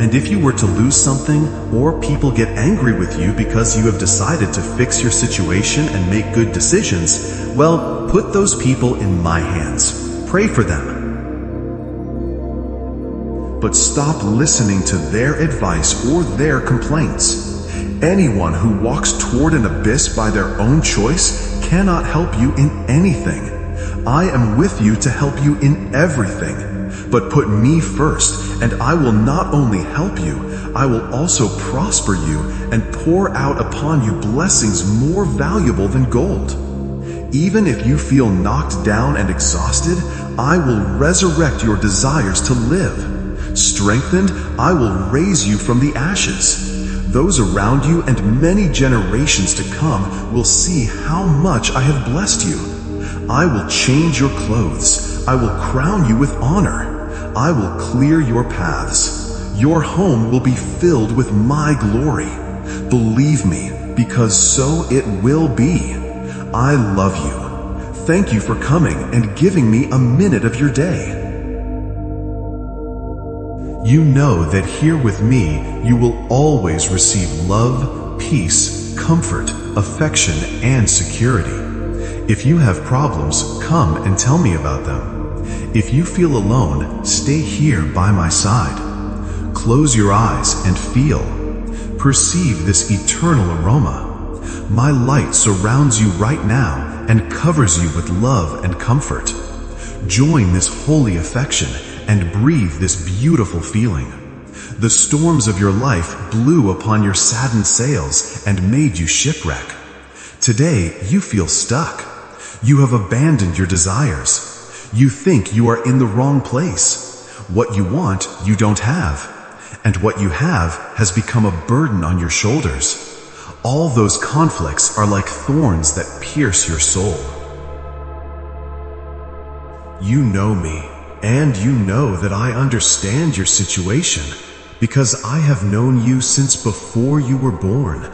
And if you were to lose something, or people get angry with you because you have decided to fix your situation and make good decisions, well, put those people in my hands. Pray for them. But stop listening to their advice or their complaints. Anyone who walks toward an abyss by their own choice cannot help you in anything. I am with you to help you in everything. But put me first, and I will not only help you, I will also prosper you and pour out upon you blessings more valuable than gold. Even if you feel knocked down and exhausted, I will resurrect your desires to live. Strengthened, I will raise you from the ashes. Those around you and many generations to come will see how much I have blessed you. I will change your clothes. I will crown you with honor. I will clear your paths. Your home will be filled with my glory. Believe me, because so it will be. I love you. Thank you for coming and giving me a minute of your day. You know that here with me, you will always receive love, peace, comfort, affection, and security. If you have problems, come and tell me about them. If you feel alone, stay here by my side. Close your eyes and feel. Perceive this eternal aroma. My light surrounds you right now and covers you with love and comfort. Join this holy affection and breathe this beautiful feeling. The storms of your life blew upon your saddened sails and made you shipwreck. Today, you feel stuck. You have abandoned your desires. You think you are in the wrong place. What you want, you don't have. And what you have has become a burden on your shoulders. All those conflicts are like thorns that pierce your soul. You know me, and you know that I understand your situation, because I have known you since before you were born,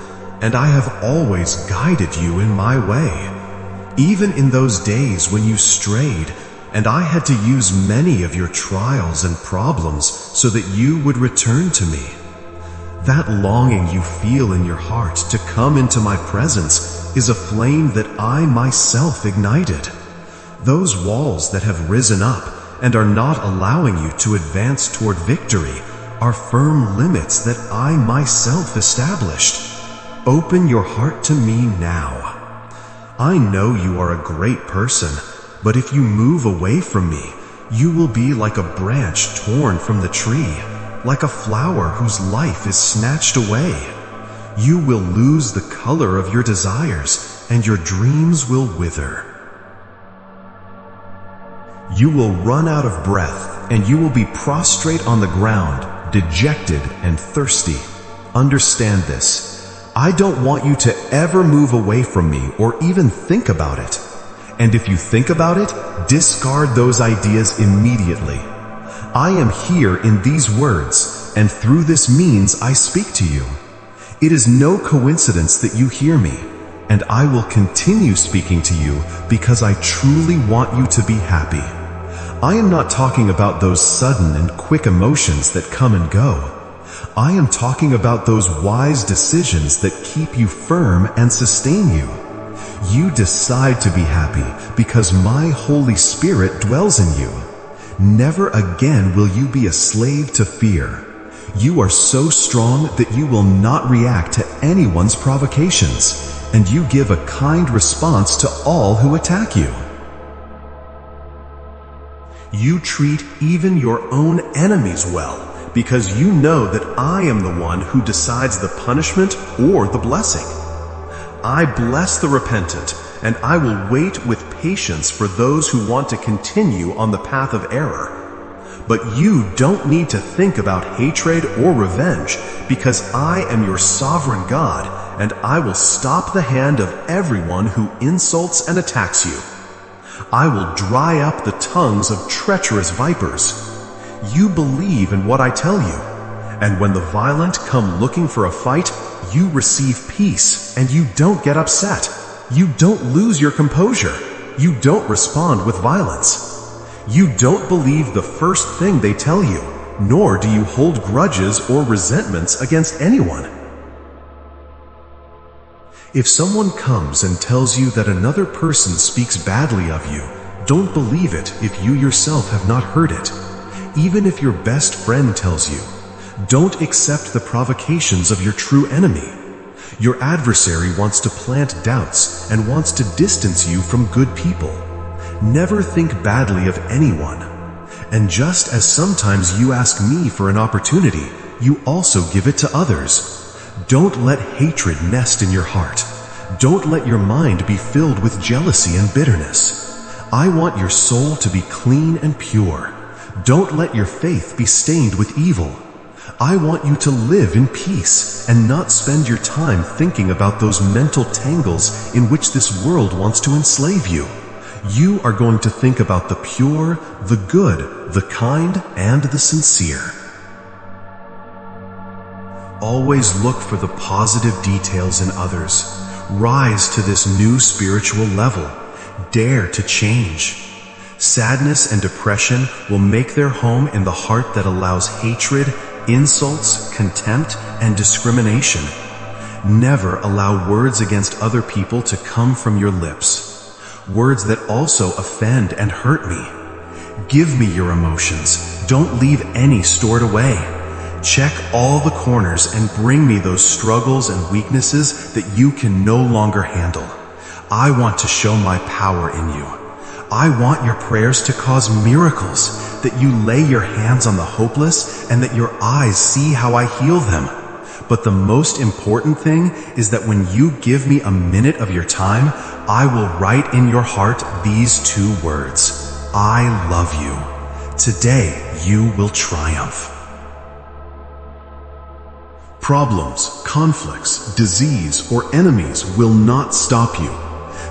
and I have always guided you in my way. Even in those days when you strayed, and I had to use many of your trials and problems so that you would return to me. That longing you feel in your heart to come into my presence is a flame that I myself ignited. Those walls that have risen up and are not allowing you to advance toward victory are firm limits that I myself established. Open your heart to me now. I know you are a great person, but if you move away from me, you will be like a branch torn from the tree, like a flower whose life is snatched away. You will lose the color of your desires, and your dreams will wither. You will run out of breath, and you will be prostrate on the ground, dejected and thirsty. Understand this. I don't want you to ever move away from me or even think about it. And if you think about it, discard those ideas immediately. I am here in these words, and through this means I speak to you. It is no coincidence that you hear me, and I will continue speaking to you because I truly want you to be happy. I am not talking about those sudden and quick emotions that come and go. I am talking about those wise decisions that keep you firm and sustain you. You decide to be happy because my Holy Spirit dwells in you. Never again will you be a slave to fear. You are so strong that you will not react to anyone's provocations, and you give a kind response to all who attack you. You treat even your own enemies well, because you know that I am the one who decides the punishment or the blessing. I bless the repentant, and I will wait with patience for those who want to continue on the path of error. But you don't need to think about hatred or revenge, because I am your sovereign God, and I will stop the hand of everyone who insults and attacks you. I will dry up the tongues of treacherous vipers. You believe in what I tell you, and when the violent come looking for a fight, you receive peace, and you don't get upset. You don't lose your composure. You don't respond with violence. You don't believe the first thing they tell you, nor do you hold grudges or resentments against anyone. If someone comes and tells you that another person speaks badly of you, don't believe it if you yourself have not heard it. Even if your best friend tells you, don't accept the provocations of your true enemy. Your adversary wants to plant doubts and wants to distance you from good people. Never think badly of anyone. And just as sometimes you ask me for an opportunity, you also give it to others. Don't let hatred nest in your heart. Don't let your mind be filled with jealousy and bitterness. I want your soul to be clean and pure. Don't let your faith be stained with evil. I want you to live in peace and not spend your time thinking about those mental tangles in which this world wants to enslave you. You are going to think about the pure, the good, the kind, and the sincere. Always look for the positive details in others. Rise to this new spiritual level. Dare to change. Sadness and depression will make their home in the heart that allows hatred, insults, contempt, and discrimination. Never allow words against other people to come from your lips. Words that also offend and hurt me. Give me your emotions. Don't leave any stored away. Check all the corners and bring me those struggles and weaknesses that you can no longer handle. I want to show my power in you. I want your prayers to cause miracles, that you lay your hands on the hopeless and that your eyes see how I heal them. But the most important thing is that when you give me a minute of your time, I will write in your heart these 2 words. I love you. Today you will triumph. Problems, conflicts, disease, or enemies will not stop you.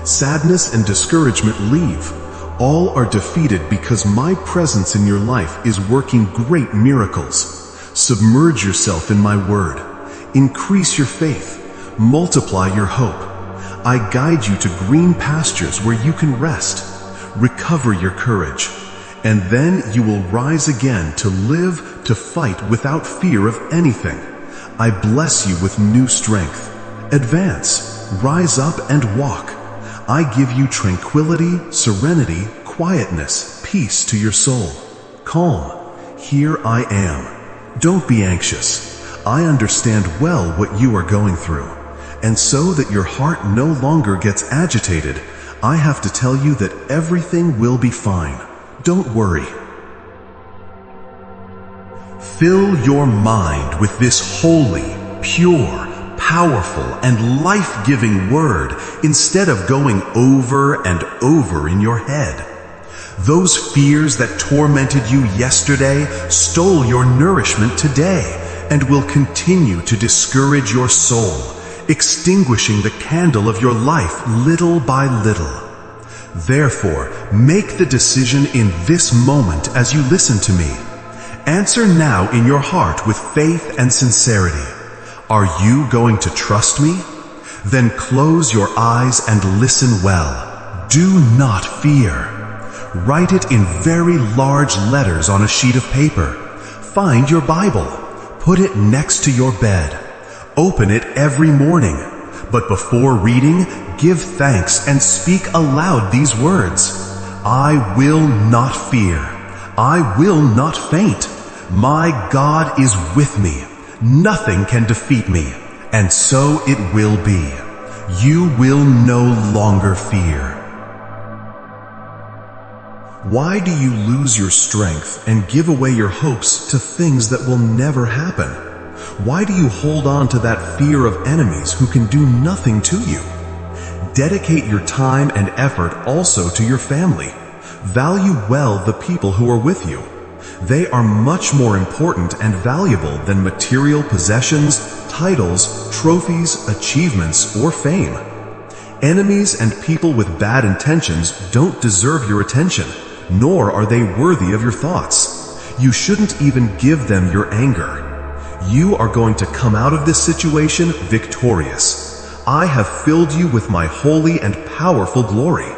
Sadness and discouragement leave. All are defeated because my presence in your life is working great miracles. Submerge yourself in my word. Increase your faith. Multiply your hope. I guide you to green pastures where you can rest. Recover your courage. And then you will rise again to live, to fight without fear of anything. I bless you with new strength. Advance. Rise up and walk. I give you tranquility, serenity, quietness, peace to your soul. Calm. Here I am. Don't be anxious. I understand well what you are going through. And so that your heart no longer gets agitated, I have to tell you that everything will be fine. Don't worry. Fill your mind with this holy, pure, powerful, and life-giving word instead of going over and over in your head. Those fears that tormented you yesterday stole your nourishment today and will continue to discourage your soul, extinguishing the candle of your life little by little. Therefore, make the decision in this moment as you listen to me. Answer now in your heart with faith and sincerity. Are you going to trust me? Then close your eyes and listen well. Do not fear. Write it in very large letters on a sheet of paper. Find your Bible. Put it next to your bed. Open it every morning. But before reading, give thanks and speak aloud these words. I will not fear. I will not faint. My God is with me. Nothing can defeat me. And so it will be. You will no longer fear. Why do you lose your strength and give away your hopes to things that will never happen? Why do you hold on to that fear of enemies who can do nothing to you? Dedicate your time and effort also to your family. Value well the people who are with you. They are much more important and valuable than material possessions, titles, trophies, achievements, or fame. Enemies and people with bad intentions don't deserve your attention, nor are they worthy of your thoughts. You shouldn't even give them your anger. You are going to come out of this situation victorious. I have filled you with my holy and powerful glory.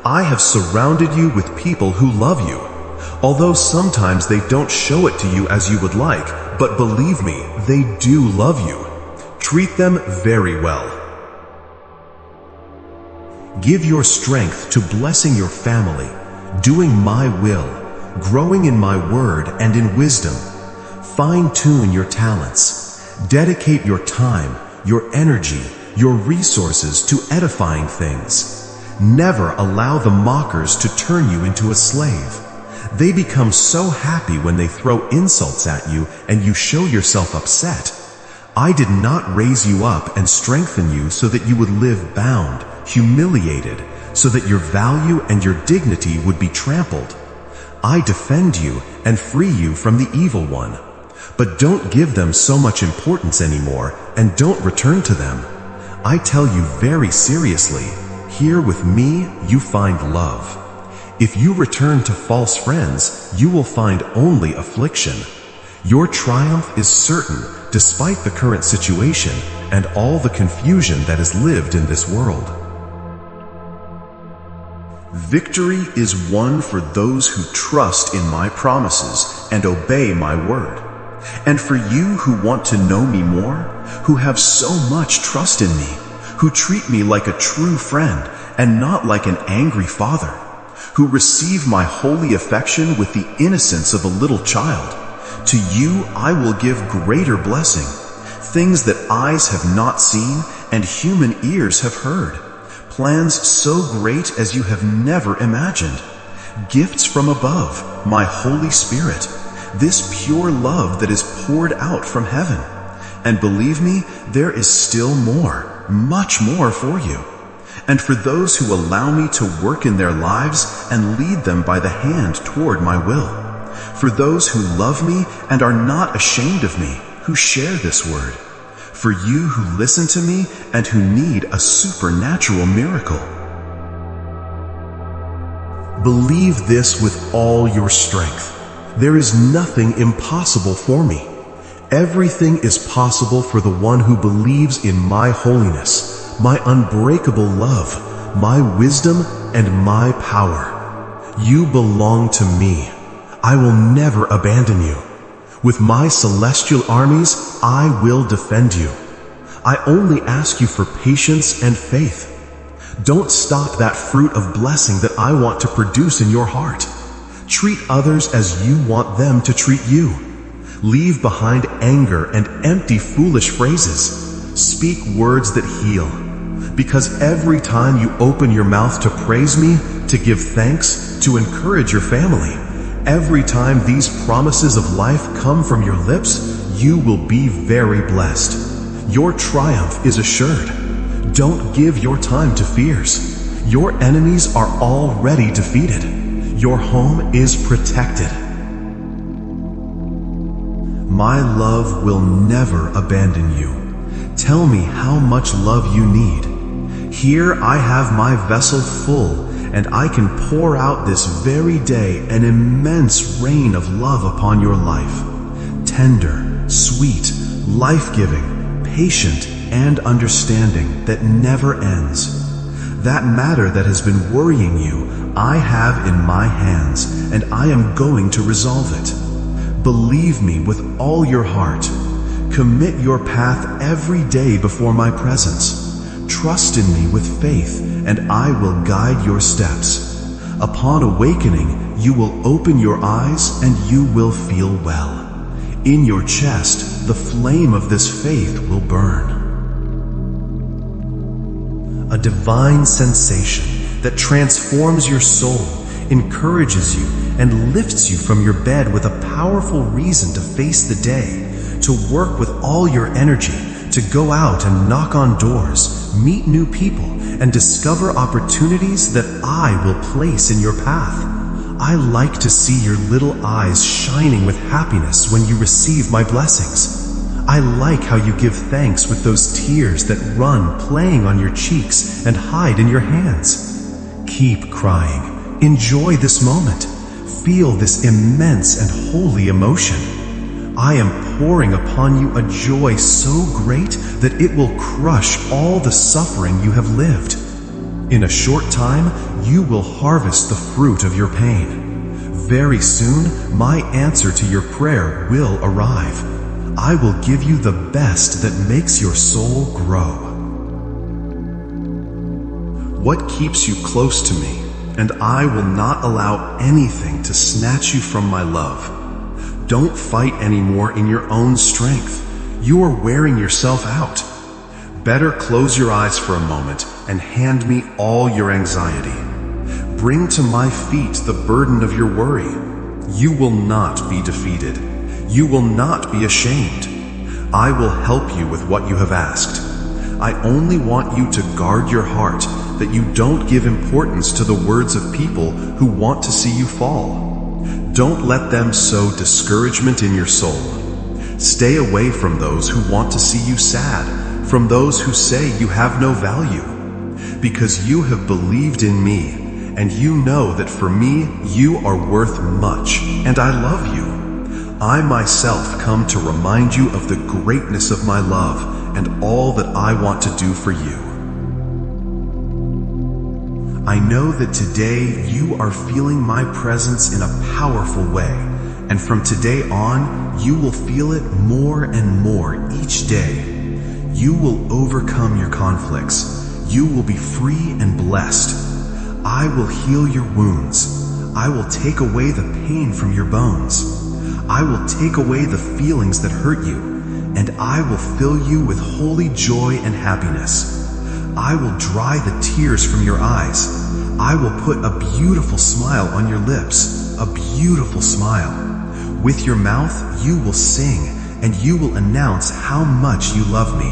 I have surrounded you with people who love you. Although sometimes they don't show it to you as you would like, but believe me, they do love you. Treat them very well. Give your strength to blessing your family, doing my will, growing in my word and in wisdom. Fine-tune your talents. Dedicate your time, your energy, your resources to edifying things. Never allow the mockers to turn you into a slave. They become so happy when they throw insults at you and you show yourself upset. I did not raise you up and strengthen you so that you would live bound, humiliated, so that your value and your dignity would be trampled. I defend you and free you from the evil one. But don't give them so much importance anymore and don't return to them. I tell you very seriously, here with me you find love. If you return to false friends, you will find only affliction. Your triumph is certain despite the current situation and all the confusion that is lived in this world. Victory is won for those who trust in my promises and obey my word. And for you who want to know me more, who have so much trust in me, who treat me like a true friend and not like an angry father, who receive my holy affection with the innocence of a little child, to you I will give greater blessing, things that eyes have not seen and human ears have heard, plans so great as you have never imagined. Gifts from above, my Holy Spirit, this pure love that is poured out from heaven. And believe me, there is still more, much more for you. And for those who allow me to work in their lives and lead them by the hand toward my will. For those who love me and are not ashamed of me, who share this word. For you who listen to me and who need a supernatural miracle. Believe this with all your strength. There is nothing impossible for me. Everything is possible for the one who believes in my holiness, my unbreakable love, my wisdom, and my power. You belong to me. I will never abandon you. With my celestial armies, I will defend you. I only ask you for patience and faith. Don't stop that fruit of blessing that I want to produce in your heart. Treat others as you want them to treat you. Leave behind anger and empty foolish phrases. Speak words that heal. Because every time you open your mouth to praise me, to give thanks, to encourage your family, every time these promises of life come from your lips, you will be very blessed. Your triumph is assured. Don't give your time to fears. Your enemies are already defeated. Your home is protected. My love will never abandon you. Tell me how much love you need. Here I have my vessel full, and I can pour out this very day an immense rain of love upon your life. Tender, sweet, life-giving, patient, and understanding that never ends. That matter that has been worrying you, I have in my hands, and I am going to resolve it. Believe me with all your heart. Commit your path every day before my presence. Trust in me with faith, and I will guide your steps. Upon awakening, you will open your eyes and you will feel well. In your chest, the flame of this faith will burn. A divine sensation that transforms your soul, encourages you, and lifts you from your bed with a powerful reason to face the day, to work with all your energy, to go out and knock on doors, meet new people, and discover opportunities that I will place in your path. I like to see your little eyes shining with happiness when you receive my blessings. I like how you give thanks with those tears that run playing on your cheeks and hide in your hands. Keep crying. Enjoy this moment. Feel this immense and holy emotion. I am pouring upon you a joy so great that it will crush all the suffering you have lived. In a short time, you will harvest the fruit of your pain. Very soon, my answer to your prayer will arrive. I will give you the best that makes your soul grow. What keeps you close to me, and I will not allow anything to snatch you from my love. Don't fight anymore in your own strength. You are wearing yourself out. Better close your eyes for a moment and hand me all your anxiety. Bring to my feet the burden of your worry. You will not be defeated. You will not be ashamed. I will help you with what you have asked. I only want you to guard your heart, that you don't give importance to the words of people who want to see you fall. Don't let them sow discouragement in your soul. Stay away from those who want to see you sad, from those who say you have no value. Because you have believed in me, and you know that for me you are worth much, and I love you. I myself come to remind you of the greatness of my love and all that I want to do for you. I know that today you are feeling my presence in a powerful way, and from today on, you will feel it more and more each day. You will overcome your conflicts. You will be free and blessed. I will heal your wounds. I will take away the pain from your bones. I will take away the feelings that hurt you, and I will fill you with holy joy and happiness. I will dry the tears from your eyes. I will put a beautiful smile on your lips, a beautiful smile. With your mouth, you will sing, and you will announce how much you love me.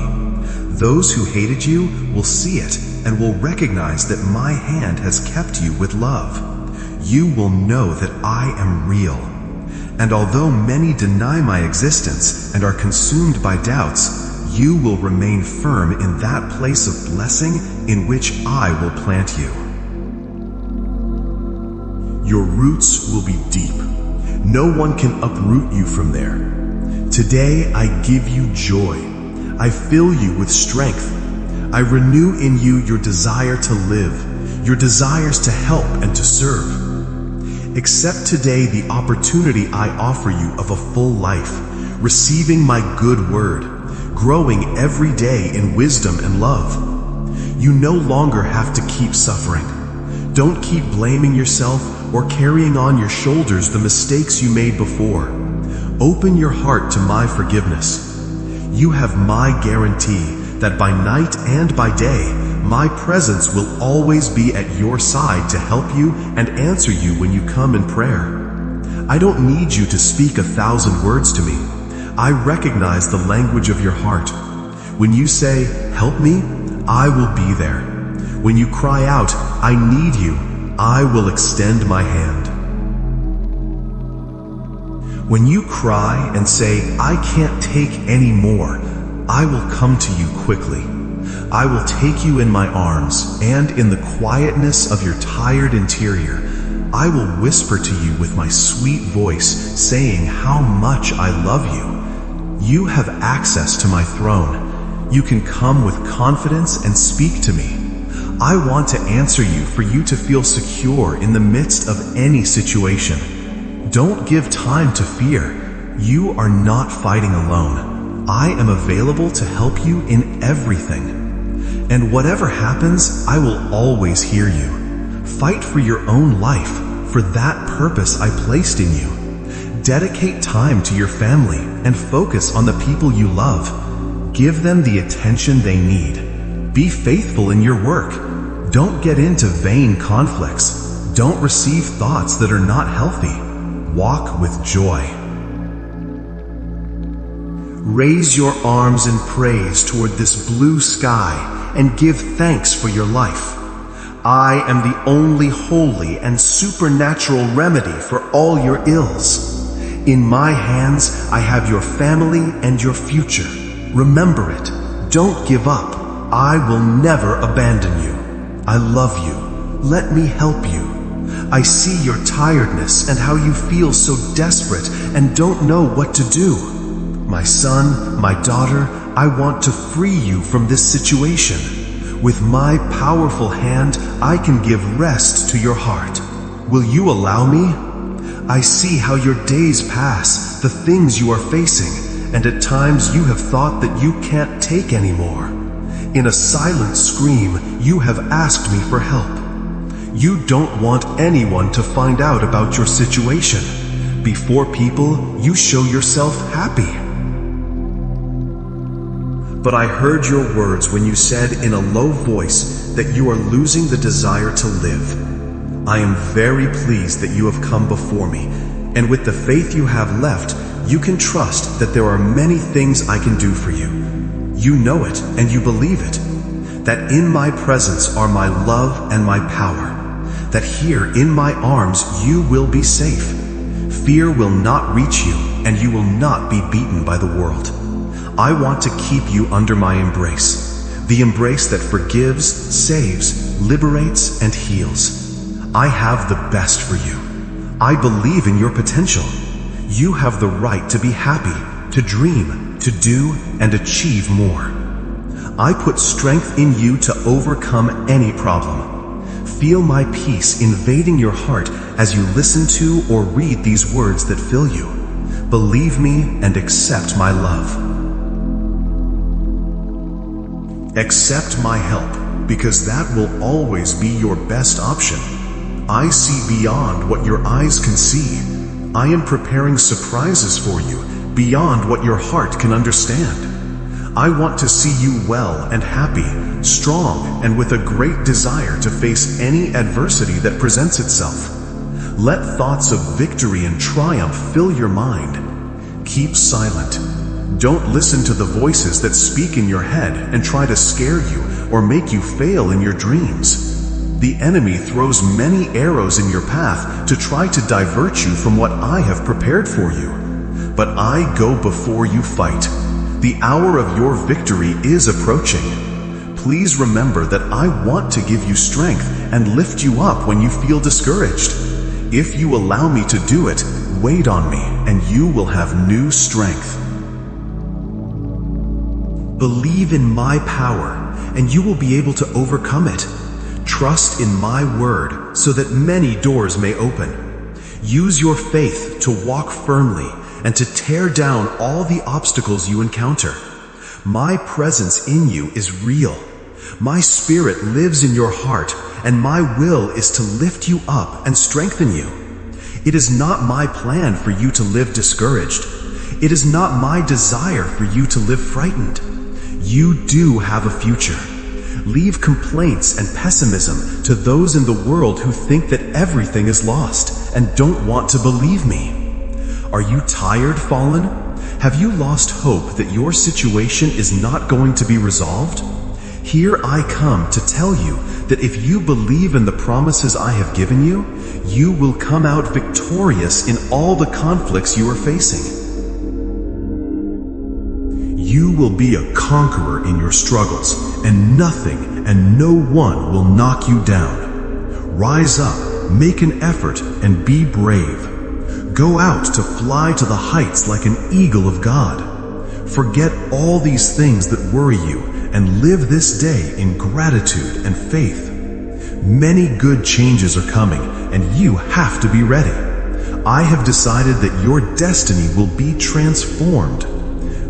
Those who hated you will see it and will recognize that my hand has kept you with love. You will know that I am real. And although many deny my existence and are consumed by doubts, you will remain firm in that place of blessing in which I will plant you. Your roots will be deep. No one can uproot you from there. Today I give you joy. I fill you with strength. I renew in you your desire to live, your desires to help and to serve. Accept today the opportunity I offer you of a full life, receiving my good word, growing every day in wisdom and love. You no longer have to keep suffering. Don't keep blaming yourself or carrying on your shoulders the mistakes you made before. Open your heart to my forgiveness. You have my guarantee that by night and by day, my presence will always be at your side to help you and answer you when you come in prayer. I don't need you to speak 1,000 words to me. I recognize the language of your heart. When you say, "Help me," I will be there. When you cry out, "I need you," I will extend my hand. When you cry and say, "I can't take any more," I will come to you quickly. I will take you in my arms, and in the quietness of your tired interior, I will whisper to you with my sweet voice, saying how much I love you. You have access to my throne. You can come with confidence and speak to me. I want to answer you for you to feel secure in the midst of any situation. Don't give time to fear. You are not fighting alone. I am available to help you in everything. And whatever happens, I will always hear you. Fight for your own life, for that purpose I placed in you. Dedicate time to your family and focus on the people you love. Give them the attention they need. Be faithful in your work. Don't get into vain conflicts. Don't receive thoughts that are not healthy. Walk with joy. Raise your arms in praise toward this blue sky and give thanks for your life. I am the only holy and supernatural remedy for all your ills. In my hands, I have your family and your future. Remember it. Don't give up. I will never abandon you. I love you. Let me help you. I see your tiredness and how you feel so desperate and don't know what to do. My son, my daughter, I want to free you from this situation. With my powerful hand, I can give rest to your heart. Will you allow me? I see how your days pass, the things you are facing, and at times you have thought that you can't take anymore. In a silent scream, you have asked me for help. You don't want anyone to find out about your situation. Before people, you show yourself happy. But I heard your words when you said in a low voice that you are losing the desire to live. I am very pleased that you have come before me, and with the faith you have left, you can trust that there are many things I can do for you. You know it and you believe it, that in my presence are my love and my power, that here in my arms you will be safe. Fear will not reach you, and you will not be beaten by the world. I want to keep you under my embrace, the embrace that forgives, saves, liberates, and heals. I have the best for you. I believe in your potential. You have the right to be happy, to dream, to do, and achieve more. I put strength in you to overcome any problem. Feel my peace invading your heart as you listen to or read these words that fill you. Believe me and accept my love. Accept my help, because that will always be your best option. I see beyond what your eyes can see. I am preparing surprises for you, beyond what your heart can understand. I want to see you well and happy, strong, and with a great desire to face any adversity that presents itself. Let thoughts of victory and triumph fill your mind. Keep silent. Don't listen to the voices that speak in your head and try to scare you or make you fail in your dreams. The enemy throws many arrows in your path to try to divert you from what I have prepared for you. But I go before you fight. The hour of your victory is approaching. Please remember that I want to give you strength and lift you up when you feel discouraged. If you allow me to do it, wait on me and you will have new strength. Believe in my power and you will be able to overcome it. Trust in my word so that many doors may open. Use your faith to walk firmly and to tear down all the obstacles you encounter. My presence in you is real. My spirit lives in your heart, and my will is to lift you up and strengthen you. It is not my plan for you to live discouraged. It is not my desire for you to live frightened. You do have a future. Leave complaints and pessimism to those in the world who think that everything is lost and don't want to believe me. Are you tired, fallen? Have you lost hope that your situation is not going to be resolved? Here I come to tell you that if you believe in the promises I have given you, you will come out victorious in all the conflicts you are facing. You will be a conqueror in your struggles, and nothing and no one will knock you down. Rise up, make an effort, and be brave. Go out to fly to the heights like an eagle of God. Forget all these things that worry you and live this day in gratitude and faith. Many good changes are coming, and you have to be ready. I have decided that your destiny will be transformed.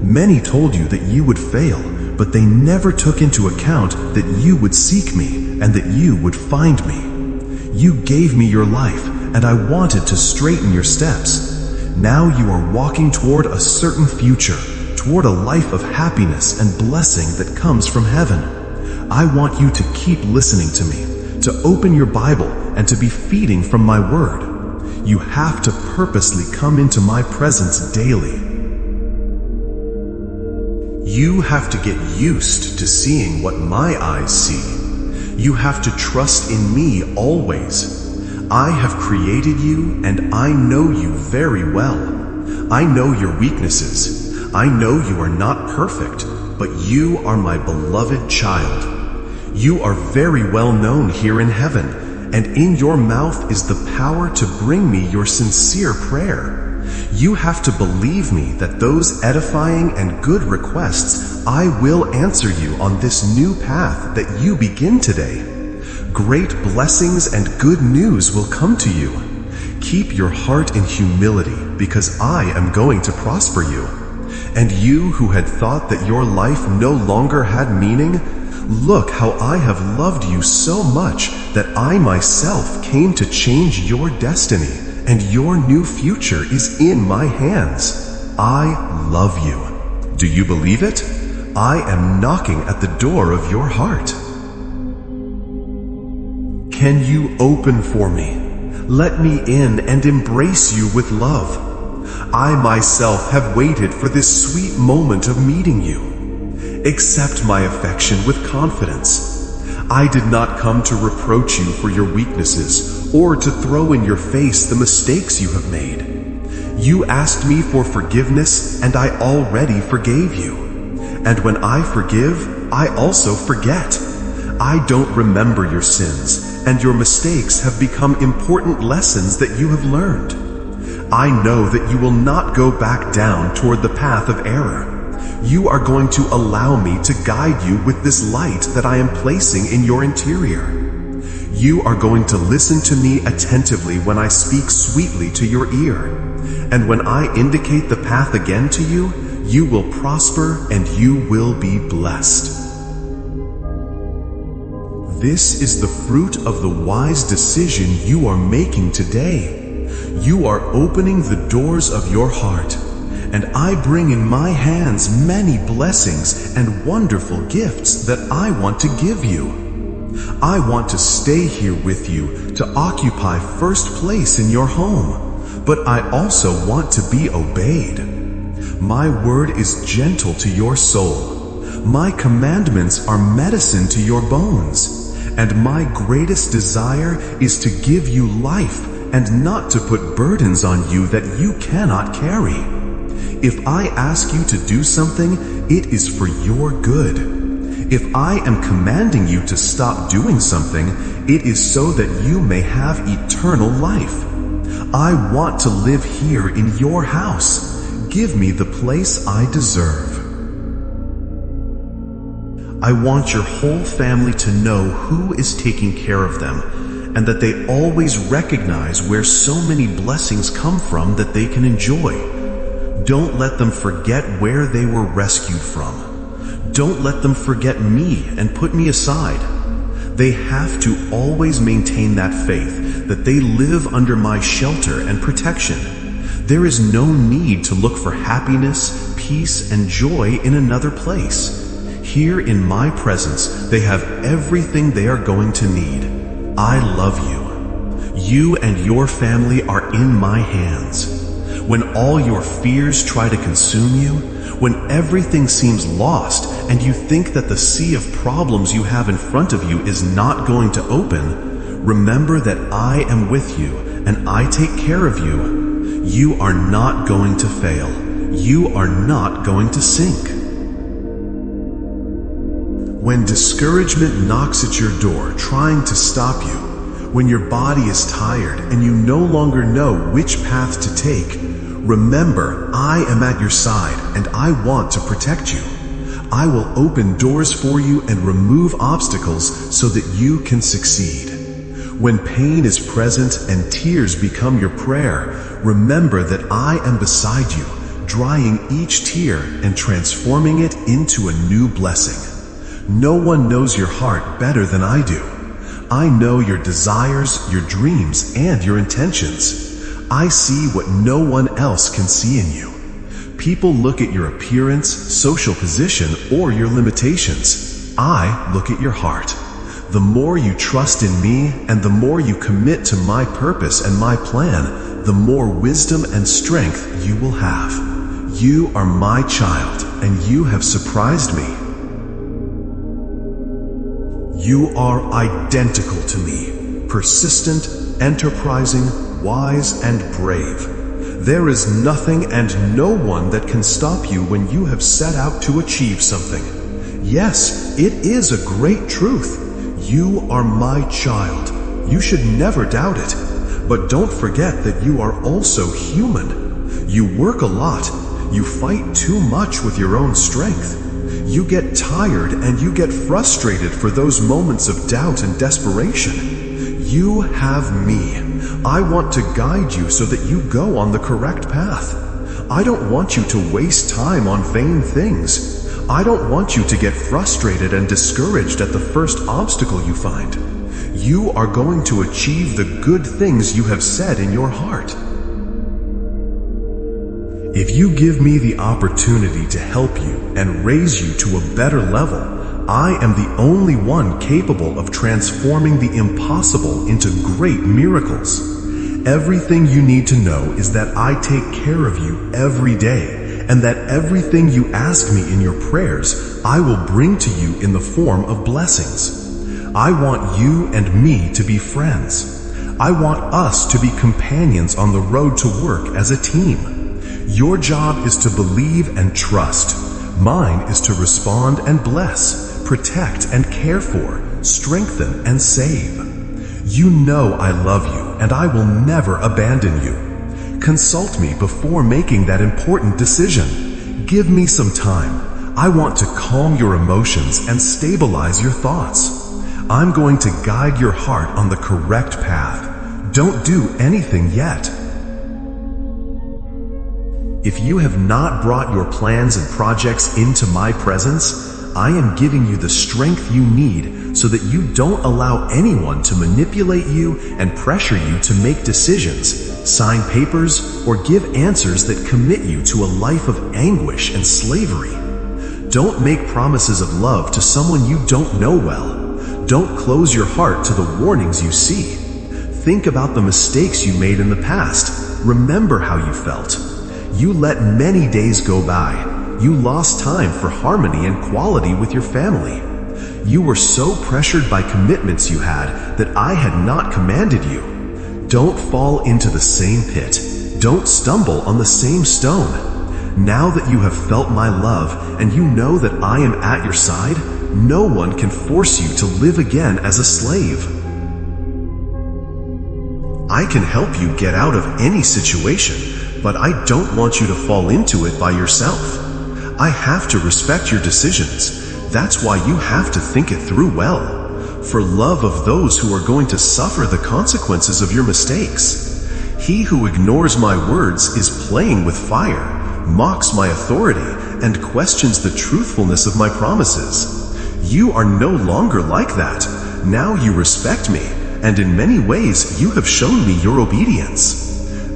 Many told you that you would fail, but they never took into account that you would seek me and that you would find me. You gave me your life, and I wanted to straighten your steps. Now you are walking toward a certain future, toward a life of happiness and blessing that comes from heaven. I want you to keep listening to me, to open your Bible, and to be feeding from my word. You have to purposely come into my presence daily. You have to get used to seeing what my eyes see. You have to trust in me always. I have created you, and I know you very well. I know your weaknesses. I know you are not perfect, but you are my beloved child. You are very well known here in heaven, and in your mouth is the power to bring me your sincere prayer. You have to believe me that those edifying and good requests I will answer you on this new path that you begin today. Great blessings and good news will come to you. Keep your heart in humility, because I am going to prosper you. And you who had thought that your life no longer had meaning, look how I have loved you so much that I myself came to change your destiny, and your new future is in my hands. I love you. Do you believe it? I am knocking at the door of your heart. Can you open for me? Let me in and embrace you with love. I myself have waited for this sweet moment of meeting you. Accept my affection with confidence. I did not come to reproach you for your weaknesses or to throw in your face the mistakes you have made. You asked me for forgiveness, and I already forgave you. And when I forgive, I also forget. I don't remember your sins, and your mistakes have become important lessons that you have learned. I know that you will not go back down toward the path of error. You are going to allow me to guide you with this light that I am placing in your interior. You are going to listen to me attentively when I speak sweetly to your ear. And when I indicate the path again to you, you will prosper and you will be blessed. This is the fruit of the wise decision you are making today. You are opening the doors of your heart, and I bring in my hands many blessings and wonderful gifts that I want to give you. I want to stay here with you to occupy first place in your home, but I also want to be obeyed. My word is gentle to your soul. My commandments are medicine to your bones, and my greatest desire is to give you life and not to put burdens on you that you cannot carry. If I ask you to do something, it is for your good. If I am commanding you to stop doing something, it is so that you may have eternal life. I want to live here in your house. Give me the place I deserve. I want your whole family to know who is taking care of them, and that they always recognize where so many blessings come from that they can enjoy. Don't let them forget where they were rescued from. Don't let them forget me and put me aside. They have to always maintain that faith that they live under my shelter and protection. There is no need to look for happiness, peace, and joy in another place. Here in my presence, they have everything they are going to need. I love you. You and your family are in my hands. When all your fears try to consume you, when everything seems lost and you think that the sea of problems you have in front of you is not going to open, remember that I am with you and I take care of you. You are not going to fail. You are not going to sink. When discouragement knocks at your door trying to stop you, when your body is tired and you no longer know which path to take, remember, I am at your side and I want to protect you. I will open doors for you and remove obstacles so that you can succeed. When pain is present and tears become your prayer, remember that I am beside you, drying each tear and transforming it into a new blessing. No one knows your heart better than I do. I know your desires, your dreams, and your intentions. I see what no one else can see in you. People look at your appearance, social position, or your limitations. I look at your heart. The more you trust in me and the more you commit to my purpose and my plan, the more wisdom and strength you will have. You are my child, and you have surprised me. You are identical to me, persistent, enterprising, wise, and brave. There is nothing and no one that can stop you when you have set out to achieve something. Yes, it is a great truth. You are my child. You should never doubt it. But don't forget that you are also human. You work a lot. You fight too much with your own strength. You get tired and you get frustrated for those moments of doubt and desperation. You have me. I want to guide you so that you go on the correct path. I don't want you to waste time on vain things. I don't want you to get frustrated and discouraged at the first obstacle you find. You are going to achieve the good things you have said in your heart. If you give me the opportunity to help you and raise you to a better level, I am the only one capable of transforming the impossible into great miracles. Everything you need to know is that I take care of you every day, and that everything you ask me in your prayers, I will bring to you in the form of blessings. I want you and me to be friends. I want us to be companions on the road to work as a team. Your job is to believe and trust. Mine is to respond and bless, protect and care for, strengthen and save. You know I love you and I will never abandon you. Consult me before making that important decision. Give me some time. I want to calm your emotions and stabilize your thoughts. I'm going to guide your heart on the correct path. Don't do anything yet. If you have not brought your plans and projects into my presence, I am giving you the strength you need so that you don't allow anyone to manipulate you and pressure you to make decisions, sign papers, or give answers that commit you to a life of anguish and slavery. Don't make promises of love to someone you don't know well. Don't close your heart to the warnings you see. Think about the mistakes you made in the past. Remember how you felt. You let many days go by. You lost time for harmony and quality with your family. You were so pressured by commitments you had that I had not commanded you. Don't fall into the same pit. Don't stumble on the same stone. Now that you have felt my love and you know that I am at your side, no one can force you to live again as a slave. I can help you get out of any situation, but I don't want you to fall into it by yourself. I have to respect your decisions. That's why you have to think it through well, for love of those who are going to suffer the consequences of your mistakes. He who ignores my words is playing with fire, mocks my authority, and questions the truthfulness of my promises. You are no longer like that. Now you respect me, and in many ways you have shown me your obedience.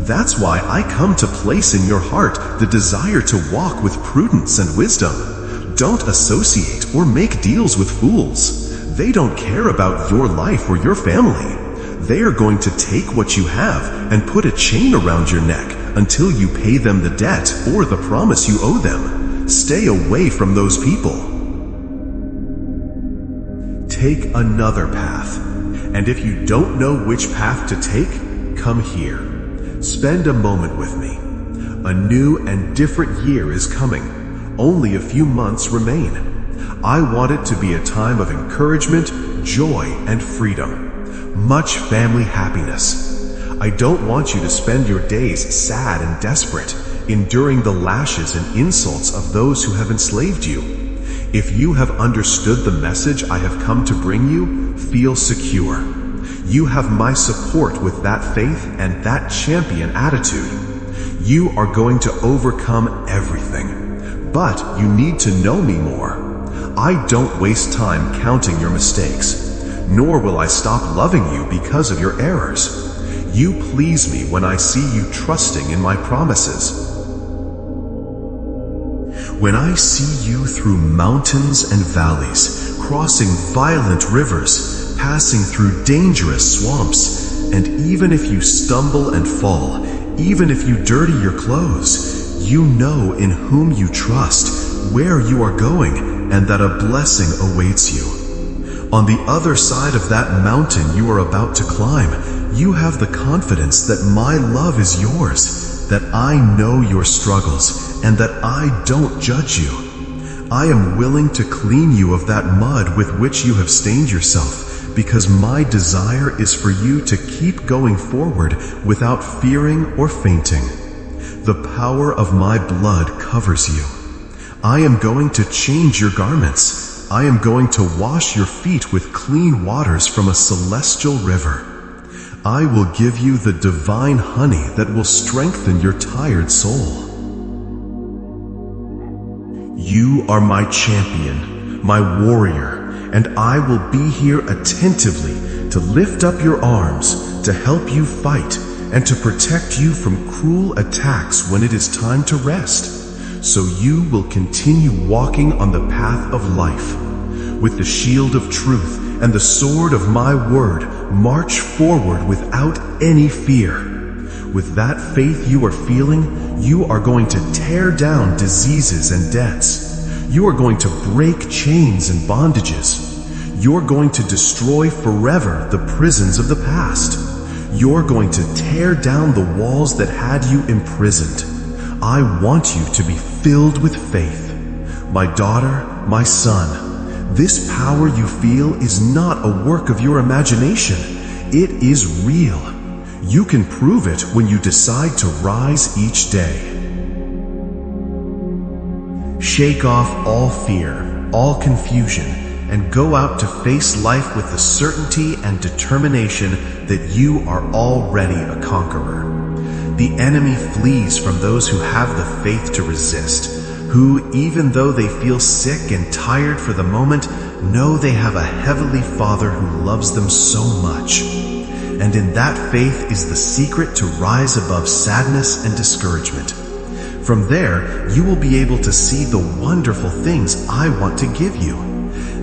That's why I come to place in your heart the desire to walk with prudence and wisdom. Don't associate or make deals with fools. They don't care about your life or your family. They are going to take what you have and put a chain around your neck until you pay them the debt or the promise you owe them. Stay away from those people. Take another path. And if you don't know which path to take, come here. Spend a moment with me. A new and different year is coming. Only a few months remain. I want it to be a time of encouragement, joy, and freedom. Much family happiness. I don't want you to spend your days sad and desperate, enduring the lashes and insults of those who have enslaved you. If you have understood the message I have come to bring you, feel secure. You have my support with that faith and that champion attitude. You are going to overcome everything. But you need to know me more. I don't waste time counting your mistakes, nor will I stop loving you because of your errors. You please me when I see you trusting in my promises. When I see you through mountains and valleys, crossing violent rivers, passing through dangerous swamps, and even if you stumble and fall, even if you dirty your clothes, you know in whom you trust, where you are going, and that a blessing awaits you. On the other side of that mountain you are about to climb, you have the confidence that my love is yours, that I know your struggles, and that I don't judge you. I am willing to clean you of that mud with which you have stained yourself, because my desire is for you to keep going forward without fearing or fainting. The power of my blood covers you. I am going to change your garments. I am going to wash your feet with clean waters from a celestial river. I will give you the divine honey that will strengthen your tired soul. You are my champion, my warrior, and I will be here attentively to lift up your arms, to help you fight, and to protect you from cruel attacks when it is time to rest, so you will continue walking on the path of life. With the shield of truth and the sword of my word, march forward without any fear. With that faith you are feeling, you are going to tear down diseases and debts. You are going to break chains and bondages. You're going to destroy forever the prisons of the past. You're going to tear down the walls that had you imprisoned. I want you to be filled with faith. My daughter, my son, this power you feel is not a work of your imagination. It is real. You can prove it when you decide to rise each day. Shake off all fear, all confusion, and go out to face life with the certainty and determination that you are already a conqueror. The enemy flees from those who have the faith to resist, who, even though they feel sick and tired for the moment, know they have a heavenly Father who loves them so much. And in that faith is the secret to rise above sadness and discouragement. From there, you will be able to see the wonderful things I want to give you.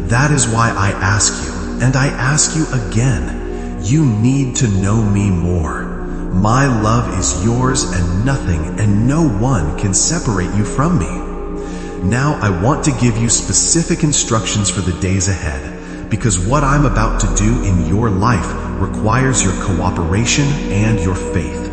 That is why I ask you, and I ask you again, you need to know me more. My love is yours, and nothing and no one can separate you from me. Now I want to give you specific instructions for the days ahead, because what I'm about to do in your life requires your cooperation and your faith.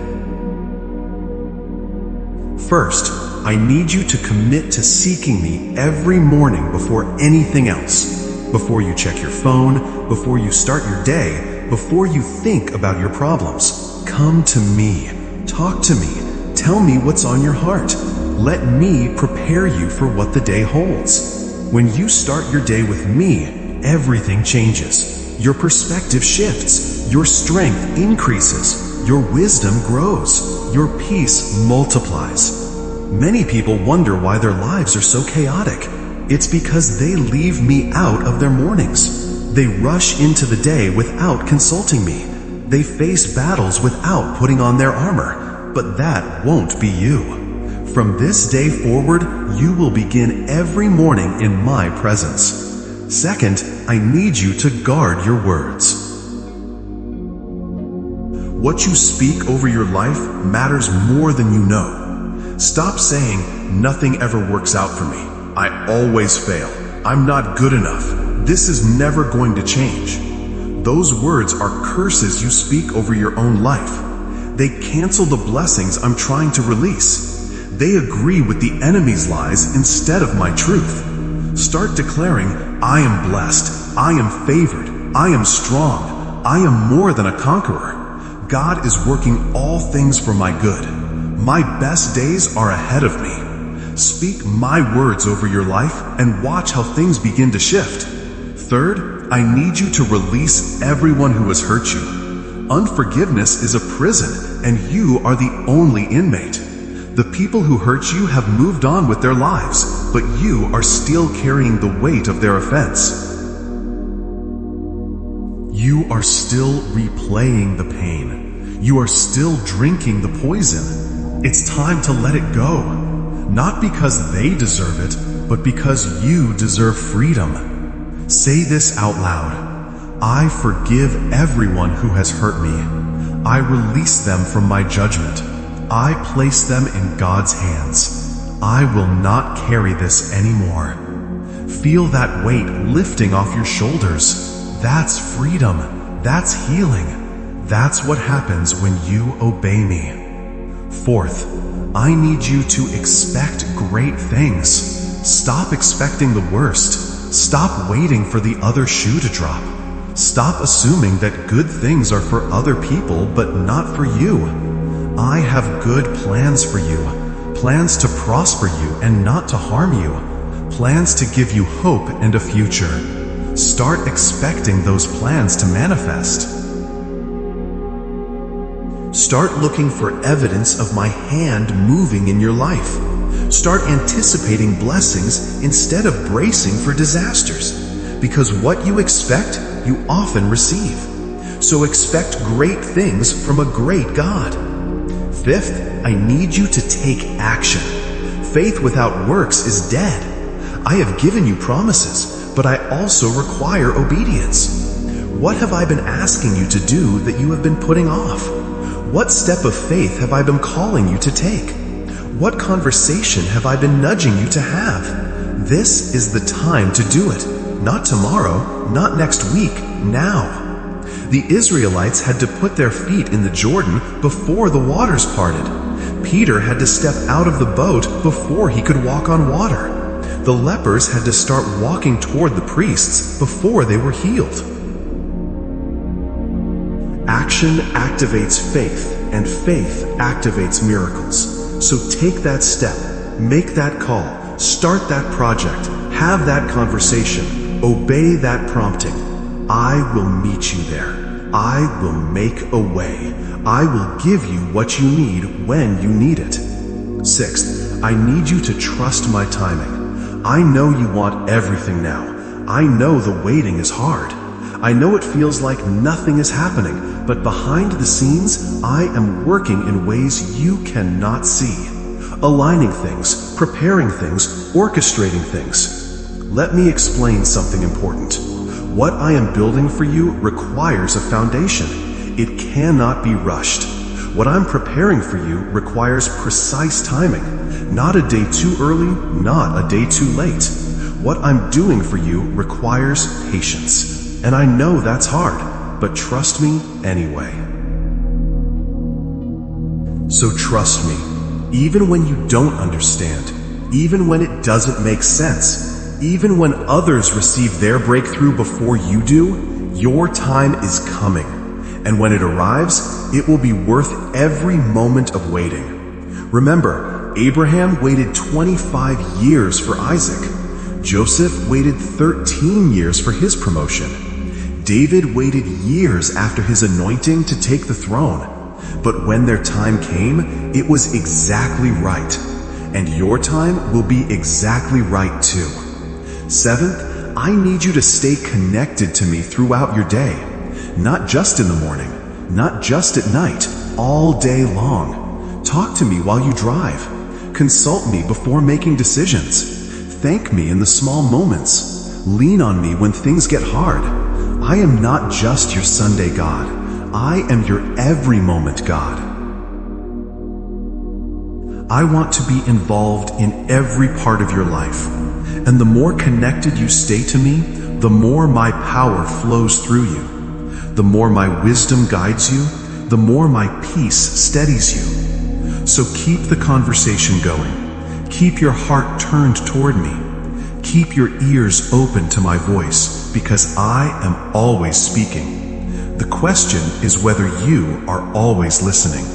First, I need you to commit to seeking me every morning before anything else. Before you check your phone, before you start your day, before you think about your problems. Come to me. Talk to me. Tell me what's on your heart. Let me prepare you for what the day holds. When you start your day with me, everything changes. Your perspective shifts. Your strength increases. Your wisdom grows. Your peace multiplies. Many people wonder why their lives are so chaotic. It's because they leave me out of their mornings. They rush into the day without consulting me. They face battles without putting on their armor. But that won't be you. From this day forward, you will begin every morning in my presence. Second, I need you to guard your words. What you speak over your life matters more than you know. Stop saying, nothing ever works out for me. I always fail. I'm not good enough. This is never going to change. Those words are curses you speak over your own life. They cancel the blessings I'm trying to release. They agree with the enemy's lies instead of my truth. Start declaring, I am blessed. I am favored. I am strong. I am more than a conqueror. God is working all things for my good. My best days are ahead of me. Speak my words over your life and watch how things begin to shift. Third, I need you to release everyone who has hurt you. Unforgiveness is a prison, and you are the only inmate. The people who hurt you have moved on with their lives, but you are still carrying the weight of their offense. You are still replaying the pain. You are still drinking the poison. It's time to let it go. Not because they deserve it, but because you deserve freedom. Say this out loud. I forgive everyone who has hurt me. I release them from my judgment. I place them in God's hands. I will not carry this anymore. Feel that weight lifting off your shoulders. That's freedom. That's healing. That's what happens when you obey me. Fourth, I need you to expect great things. Stop expecting the worst. Stop waiting for the other shoe to drop. Stop assuming that good things are for other people but not for you. I have good plans for you. Plans to prosper you and not to harm you. Plans to give you hope and a future. Start expecting those plans to manifest. Start looking for evidence of my hand moving in your life. Start anticipating blessings instead of bracing for disasters. Because what you expect, you often receive. So expect great things from a great God. Fifth, I need you to take action. Faith without works is dead. I have given you promises, but I also require obedience. What have I been asking you to do that you have been putting off? What step of faith have I been calling you to take? What conversation have I been nudging you to have? This is the time to do it. Not tomorrow, not next week, now. The Israelites had to put their feet in the Jordan before the waters parted. Peter had to step out of the boat before he could walk on water. The lepers had to start walking toward the priests before they were healed. Action activates faith, and faith activates miracles. So take that step, make that call, start that project, have that conversation, obey that prompting. I will meet you there. I will make a way. I will give you what you need when you need it. Sixth, I need you to trust my timing. I know you want everything now. I know the waiting is hard. I know it feels like nothing is happening, but behind the scenes, I am working in ways you cannot see. Aligning things, preparing things, orchestrating things. Let me explain something important. What I am building for you requires a foundation. It cannot be rushed. What I'm preparing for you requires precise timing. Not a day too early, not a day too late. What I'm doing for you requires patience. And I know that's hard, but trust me anyway. So trust me, even when you don't understand, even when it doesn't make sense, even when others receive their breakthrough before you do, your time is coming. And when it arrives, it will be worth every moment of waiting. Remember, Abraham waited 25 years for Isaac. Joseph waited 13 years for his promotion. David waited years after his anointing to take the throne. But when their time came, it was exactly right. And your time will be exactly right too. Seventh, I need you to stay connected to me throughout your day. Not just in the morning, not just at night, all day long. Talk to me while you drive. Consult me before making decisions. Thank me in the small moments. Lean on me when things get hard. I am not just your Sunday God. I am your every moment God. I want to be involved in every part of your life. And the more connected you stay to me, the more my power flows through you. The more my wisdom guides you, the more my peace steadies you. So keep the conversation going. Keep your heart turned toward me. Keep your ears open to my voice, because I am always speaking. The question is whether you are always listening.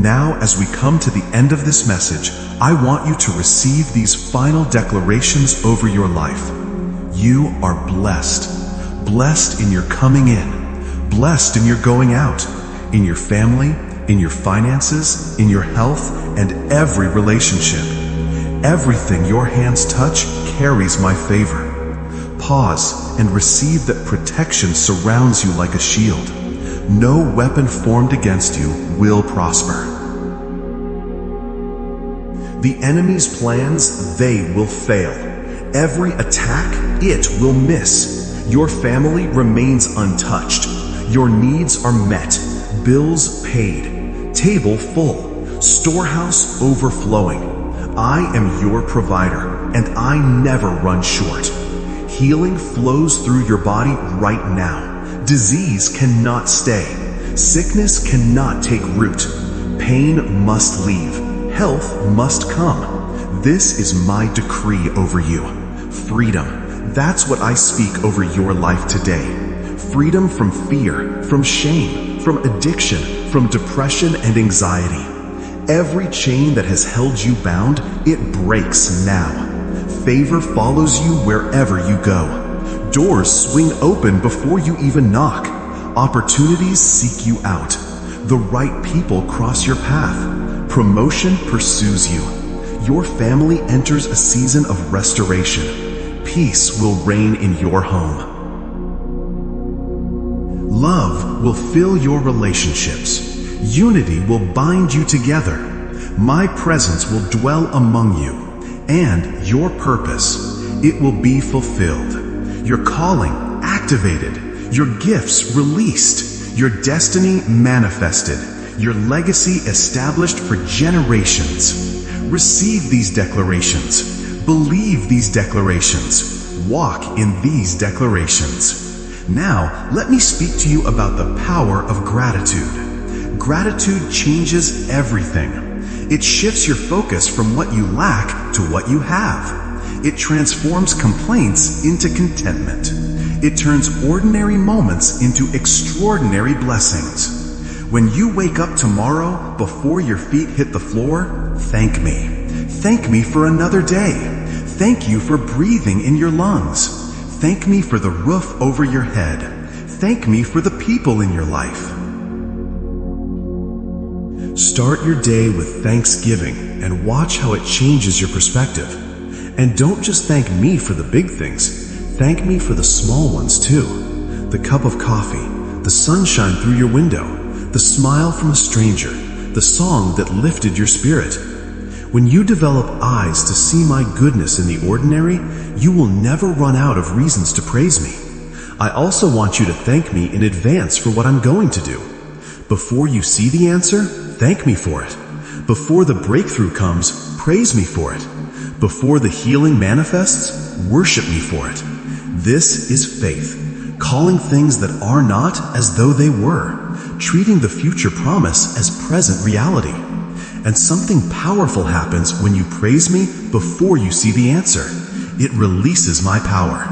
Now, as we come to the end of this message, I want you to receive these final declarations over your life. You are blessed. Blessed in your coming in, blessed in your going out, in your family, in your finances, in your health, and every relationship. Everything your hands touch carries my favor. Pause and receive that protection surrounds you like a shield. No weapon formed against you will prosper. The enemy's plans, they will fail. Every attack, it will miss. Your family remains untouched. Your needs are met. Bills paid. Table full. Storehouse overflowing. I am your provider, and I never run short. Healing flows through your body right now. Disease cannot stay. Sickness cannot take root. Pain must leave. Health must come. This is my decree over you. Freedom. That's what I speak over your life today. Freedom from fear, from shame, from addiction, from depression and anxiety. Every chain that has held you bound, it breaks now. Favor follows you wherever you go. Doors swing open before you even knock. Opportunities seek you out. The right people cross your path. Promotion pursues you. Your family enters a season of restoration. Peace will reign in your home. Love will fill your relationships. Unity will bind you together. My presence will dwell among you. And your purpose, it will be fulfilled. Your calling activated. Your gifts released. Your destiny manifested. Your legacy established for generations. Receive these declarations. Believe these declarations. Walk in these declarations. Now, let me speak to you about the power of gratitude. Gratitude changes everything. It shifts your focus from what you lack to what you have. It transforms complaints into contentment. It turns ordinary moments into extraordinary blessings. When you wake up tomorrow, before your feet hit the floor, thank me. Thank me for another day. Thank you for breathing in your lungs. Thank me for the roof over your head. Thank me for the people in your life. Start your day with thanksgiving and watch how it changes your perspective. And don't just thank me for the big things. Thank me for the small ones too. the cup of coffee, the sunshine through your window, the smile from a stranger, the song that lifted your spirit. When you develop eyes to see my goodness in the ordinary, you will never run out of reasons to praise me. I also want you to thank me in advance for what I'm going to do. Before you see the answer, thank me for it. Before the breakthrough comes, praise me for it. Before the healing manifests, worship me for it. This is faith, calling things that are not as though they were, treating the future promise as present reality. And something powerful happens when you praise me before you see the answer. It releases my power.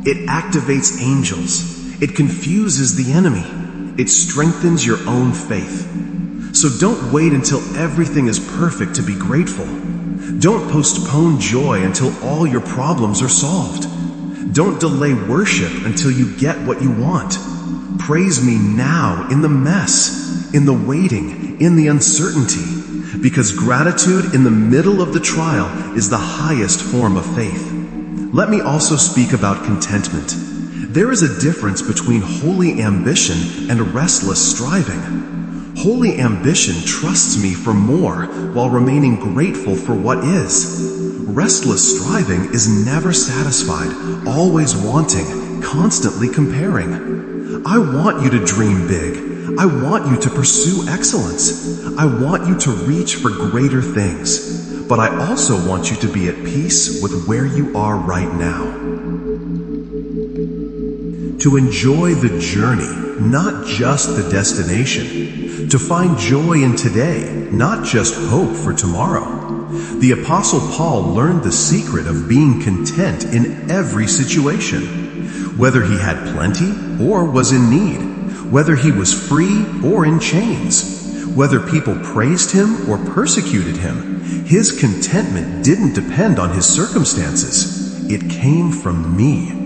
It activates angels. It confuses the enemy. It strengthens your own faith. So don't wait until everything is perfect to be grateful. Don't postpone joy until all your problems are solved. Don't delay worship until you get what you want. Praise me now in the mess, in the waiting, in the uncertainty, because gratitude in the middle of the trial is the highest form of faith. Let me also speak about contentment. There is a difference between holy ambition and restless striving. Holy ambition trusts me for more while remaining grateful for what is. Restless striving is never satisfied, always wanting, constantly comparing. I want you to dream big. I want you to pursue excellence. I want you to reach for greater things. But I also want you to be at peace with where you are right now. To enjoy the journey, not just the destination. To find joy in today, not just hope for tomorrow. The Apostle Paul learned the secret of being content in every situation. Whether he had plenty or was in need. Whether he was free or in chains. Whether people praised him or persecuted him. His contentment didn't depend on his circumstances. It came from me.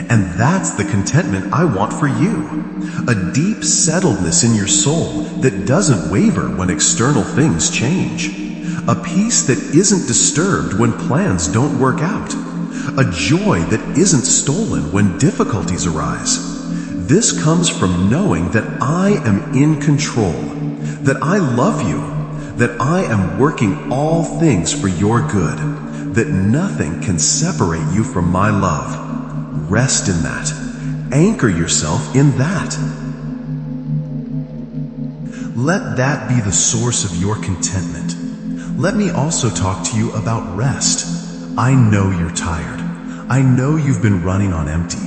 And that's the contentment I want for you. A deep settledness in your soul that doesn't waver when external things change. A peace that isn't disturbed when plans don't work out. A joy that isn't stolen when difficulties arise. This comes from knowing that I am in control, that I love you, that I am working all things for your good, that nothing can separate you from my love. Rest in that. Anchor yourself in that. Let that be the source of your contentment. Let me also talk to you about rest. I know you're tired. I know you've been running on empty.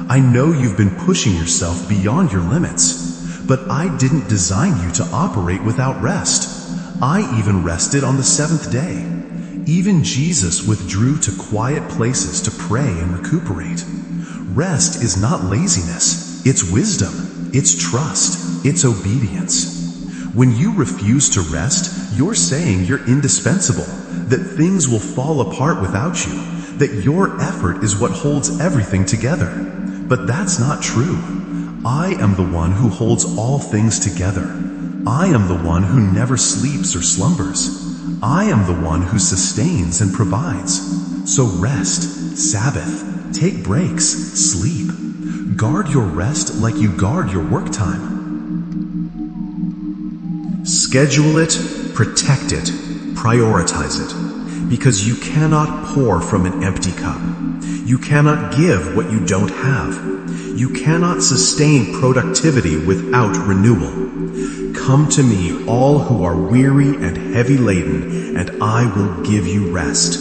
I know you've been pushing yourself beyond your limits. But I didn't design you to operate without rest. I even rested on the seventh day. Even Jesus withdrew to quiet places to pray and recuperate. Rest is not laziness. It's wisdom. It's trust. It's obedience. When you refuse to rest, you're saying you're indispensable, that things will fall apart without you, that your effort is what holds everything together. But that's not true. I am the one who holds all things together. I am the one who never sleeps or slumbers. I am the one who sustains and provides. So rest, Sabbath, take breaks, sleep. Guard your rest like you guard your work time. Schedule it, protect it, prioritize it, because you cannot pour from an empty cup. You cannot give what you don't have. You cannot sustain productivity without renewal. Come to me, all who are weary and heavy laden, and I will give you rest.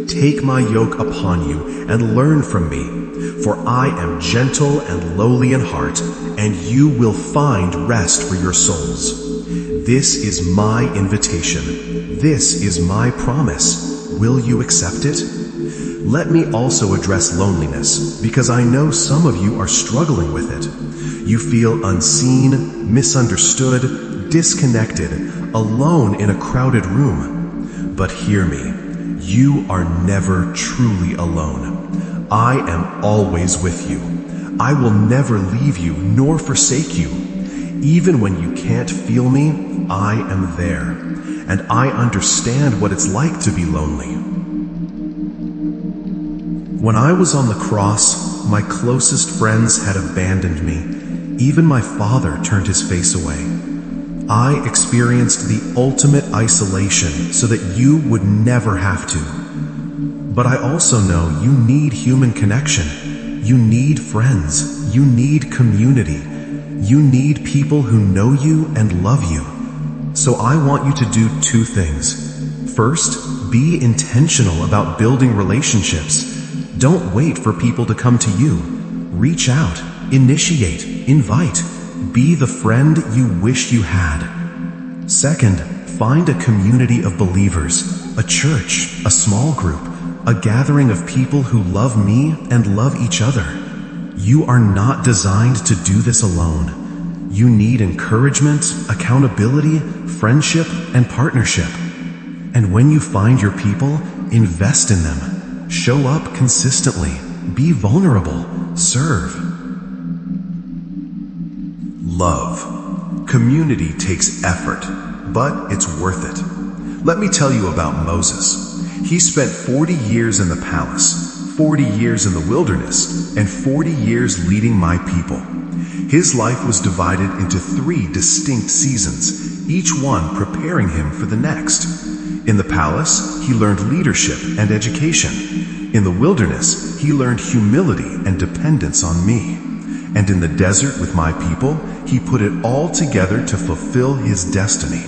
Take my yoke upon you and learn from me, for I am gentle and lowly in heart, and you will find rest for your souls. This is my invitation. This is my promise. Will you accept it? Let me also address loneliness, because I know some of you are struggling with it. You feel unseen, misunderstood, disconnected, alone in a crowded room. But hear me, you are never truly alone. I am always with you. I will never leave you nor forsake you. Even when you can't feel me, I am there, and I understand what it's like to be lonely. When I was on the cross, my closest friends had abandoned me. Even my father turned his face away. I experienced the ultimate isolation so that you would never have to. But I also know you need human connection. You need friends. You need community. You need people who know you and love you. So I want you to do two things. First, be intentional about building relationships. Don't wait for people to come to you. Reach out, initiate, invite. Be the friend you wish you had. Second, find a community of believers, a church, a small group, a gathering of people who love me and love each other. You are not designed to do this alone. You need encouragement, accountability, friendship, and partnership. And when you find your people, invest in them. Show up consistently. Be vulnerable. Serve. Love. Community takes effort, but it's worth it. Let me tell you about Moses. He spent 40 years in the palace, 40 years in the wilderness, and 40 years leading my people. His life was divided into 3 distinct seasons, each one preparing him for the next. In the palace, he learned leadership and education. In the wilderness, he learned humility and dependence on me. And in the desert with my people, he put it all together to fulfill his destiny.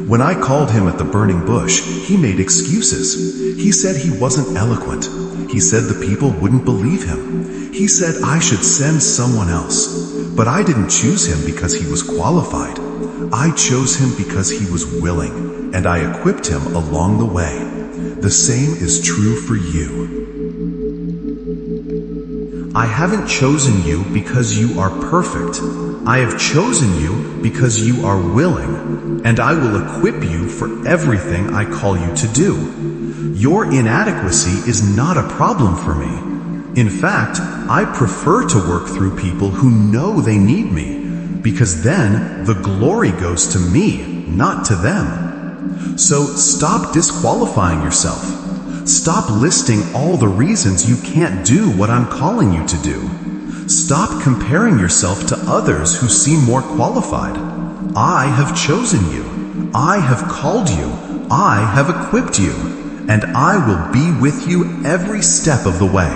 When I called him at the burning bush, he made excuses. He said he wasn't eloquent. He said the people wouldn't believe him. He said I should send someone else. But I didn't choose him because he was qualified. I chose him because he was willing, and I equipped him along the way. The same is true for you. I haven't chosen you because you are perfect. I have chosen you because you are willing, and I will equip you for everything I call you to do. Your inadequacy is not a problem for me. In fact, I prefer to work through people who know they need me, because then the glory goes to me, not to them. So stop disqualifying yourself. Stop listing all the reasons you can't do what I'm calling you to do. Stop comparing yourself to others who seem more qualified. I have chosen you. I have called you. I have equipped you. And I will be with you every step of the way.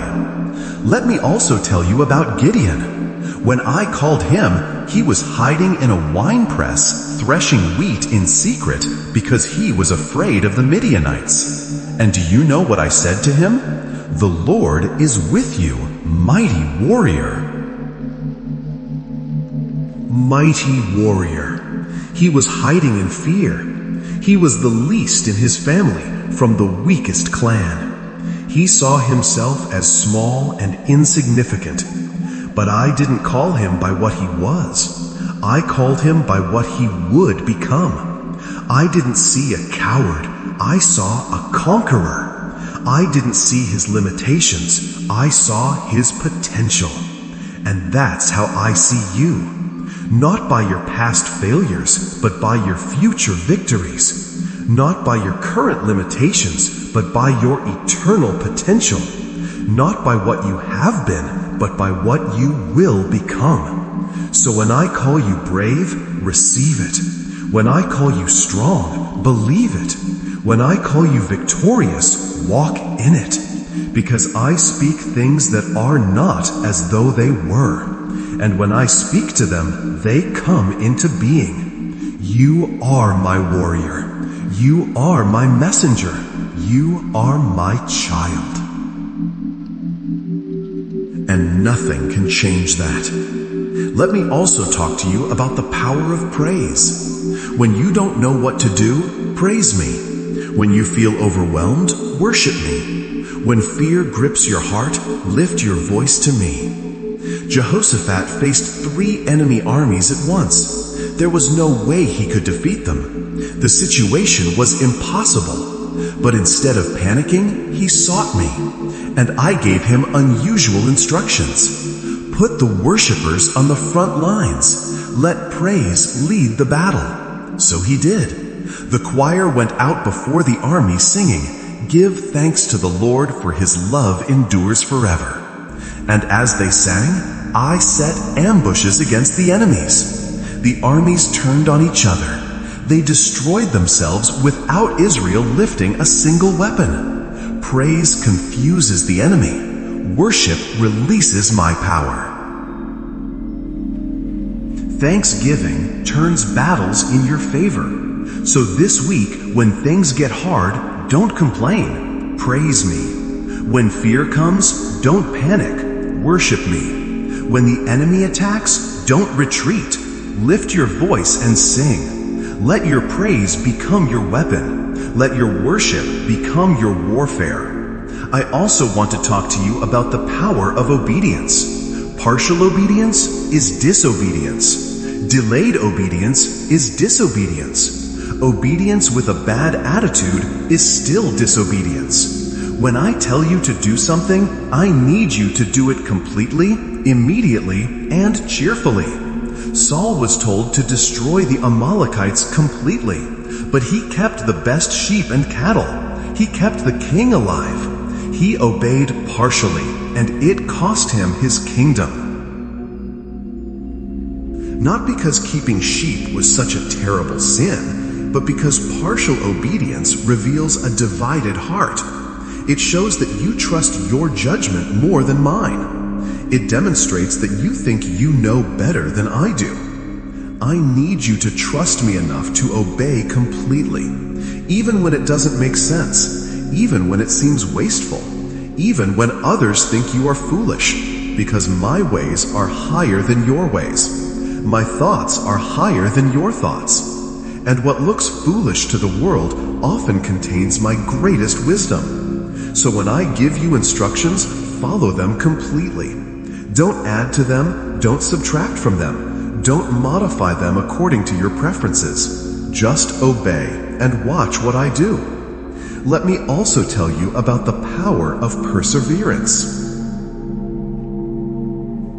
Let me also tell you about Gideon. When I called him, he was hiding in a wine press, threshing wheat in secret because he was afraid of the Midianites. And do you know what I said to him? The Lord is with you, mighty warrior. Mighty warrior. He was hiding in fear. He was the least in his family, from the weakest clan. He saw himself as small and insignificant. But I didn't call him by what he was. I called him by what he would become. I didn't see a coward. I saw a conqueror. I didn't see his limitations. I saw his potential. And that's how I see you. Not by your past failures, but by your future victories. Not by your current limitations, but by your eternal potential. Not by what you have been, but by what you will become. So when I call you brave, receive it. When I call you strong, believe it. When I call you victorious, walk in it. Because I speak things that are not as though they were. And when I speak to them, they come into being. You are my warrior. You are my messenger. You are my child. And nothing can change that. Let me also talk to you about the power of praise. When you don't know what to do, praise me. When you feel overwhelmed, worship me. When fear grips your heart, lift your voice to me. Jehoshaphat faced 3 enemy armies at once. There was no way he could defeat them. The situation was impossible. But instead of panicking, he sought me, and I gave him unusual instructions. Put the worshipers on the front lines. Let praise lead the battle. So he did. The choir went out before the army singing, "Give thanks to the Lord, for his love endures forever." And as they sang, I set ambushes against the enemies. The armies turned on each other. They destroyed themselves without Israel lifting a single weapon. Praise confuses the enemy. Worship releases my power. Thanksgiving turns battles in your favor. So this week, when things get hard, don't complain. Praise me. When fear comes, don't panic. Worship me. When the enemy attacks, don't retreat. Lift your voice and sing. Let your praise become your weapon. Let your worship become your warfare. I also want to talk to you about the power of obedience. Partial obedience is disobedience. Delayed obedience is disobedience. Obedience with a bad attitude is still disobedience. When I tell you to do something, I need you to do it completely, immediately, and cheerfully. Saul was told to destroy the Amalekites completely, but he kept the best sheep and cattle. He kept the king alive. He obeyed partially, and it cost him his kingdom. Not because keeping sheep was such a terrible sin, but because partial obedience reveals a divided heart. It shows that you trust your judgment more than mine. It demonstrates that you think you know better than I do. I need you to trust me enough to obey completely, even when it doesn't make sense, even when it seems wasteful, even when others think you are foolish, because my ways are higher than your ways. My thoughts are higher than your thoughts. And what looks foolish to the world often contains my greatest wisdom. So when I give you instructions, follow them completely. Don't add to them, don't subtract from them, don't modify them according to your preferences. Just obey and watch what I do. Let me also tell you about the power of perseverance.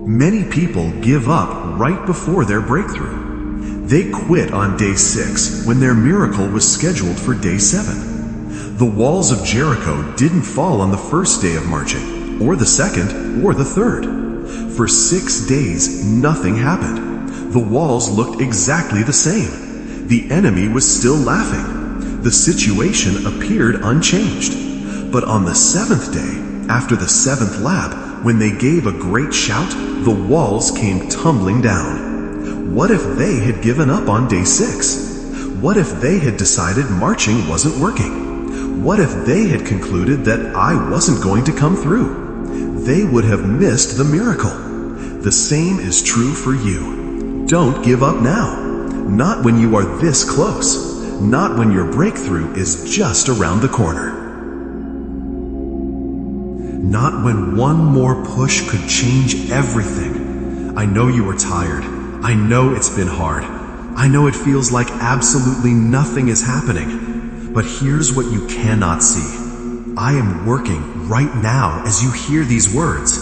Many people give up right before their breakthrough. They quit on day 6 when their miracle was scheduled for day 7. The walls of Jericho didn't fall on the first day of marching, or the second, or the third. For 6 days, nothing happened. The walls looked exactly the same. The enemy was still laughing. The situation appeared unchanged. But on the 7th day, after the 7th lap, when they gave a great shout, the walls came tumbling down. What if they had given up on day 6? What if they had decided marching wasn't working? What if they had concluded that I wasn't going to come through? They would have missed the miracle. The same is true for you. Don't give up now. Not when you are this close. Not when your breakthrough is just around the corner. Not when one more push could change everything. I know you are tired. I know it's been hard. I know it feels like absolutely nothing is happening. But here's what you cannot see. I am working right now as you hear these words.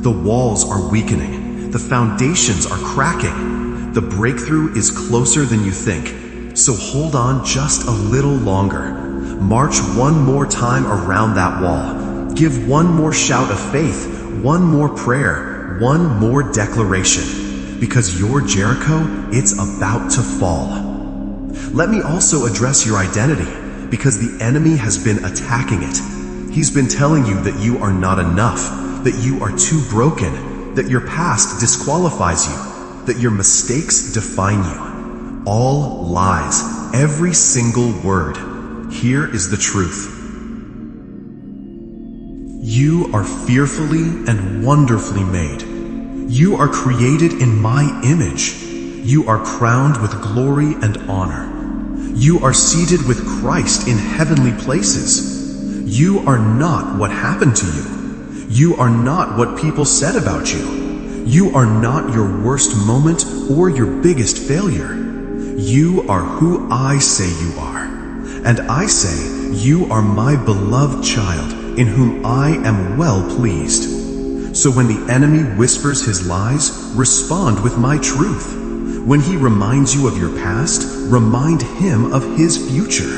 The walls are weakening. The foundations are cracking. The breakthrough is closer than you think. So hold on just a little longer. March one more time around that wall. Give one more shout of faith, one more prayer, one more declaration. Because your Jericho, it's about to fall. Let me also address your identity, because the enemy has been attacking it. He's been telling you that you are not enough, that you are too broken, that your past disqualifies you, that your mistakes define you. All lies, every single word. Here is the truth. You are fearfully and wonderfully made. You are created in my image. You are crowned with glory and honor. You are seated with Christ in heavenly places. You are not what happened to you. You are not what people said about you. You are not your worst moment or your biggest failure. You are who I say you are. And I say, you are my beloved child, in whom I am well pleased. So when the enemy whispers his lies, respond with my truth. When he reminds you of your past, remind him of his future.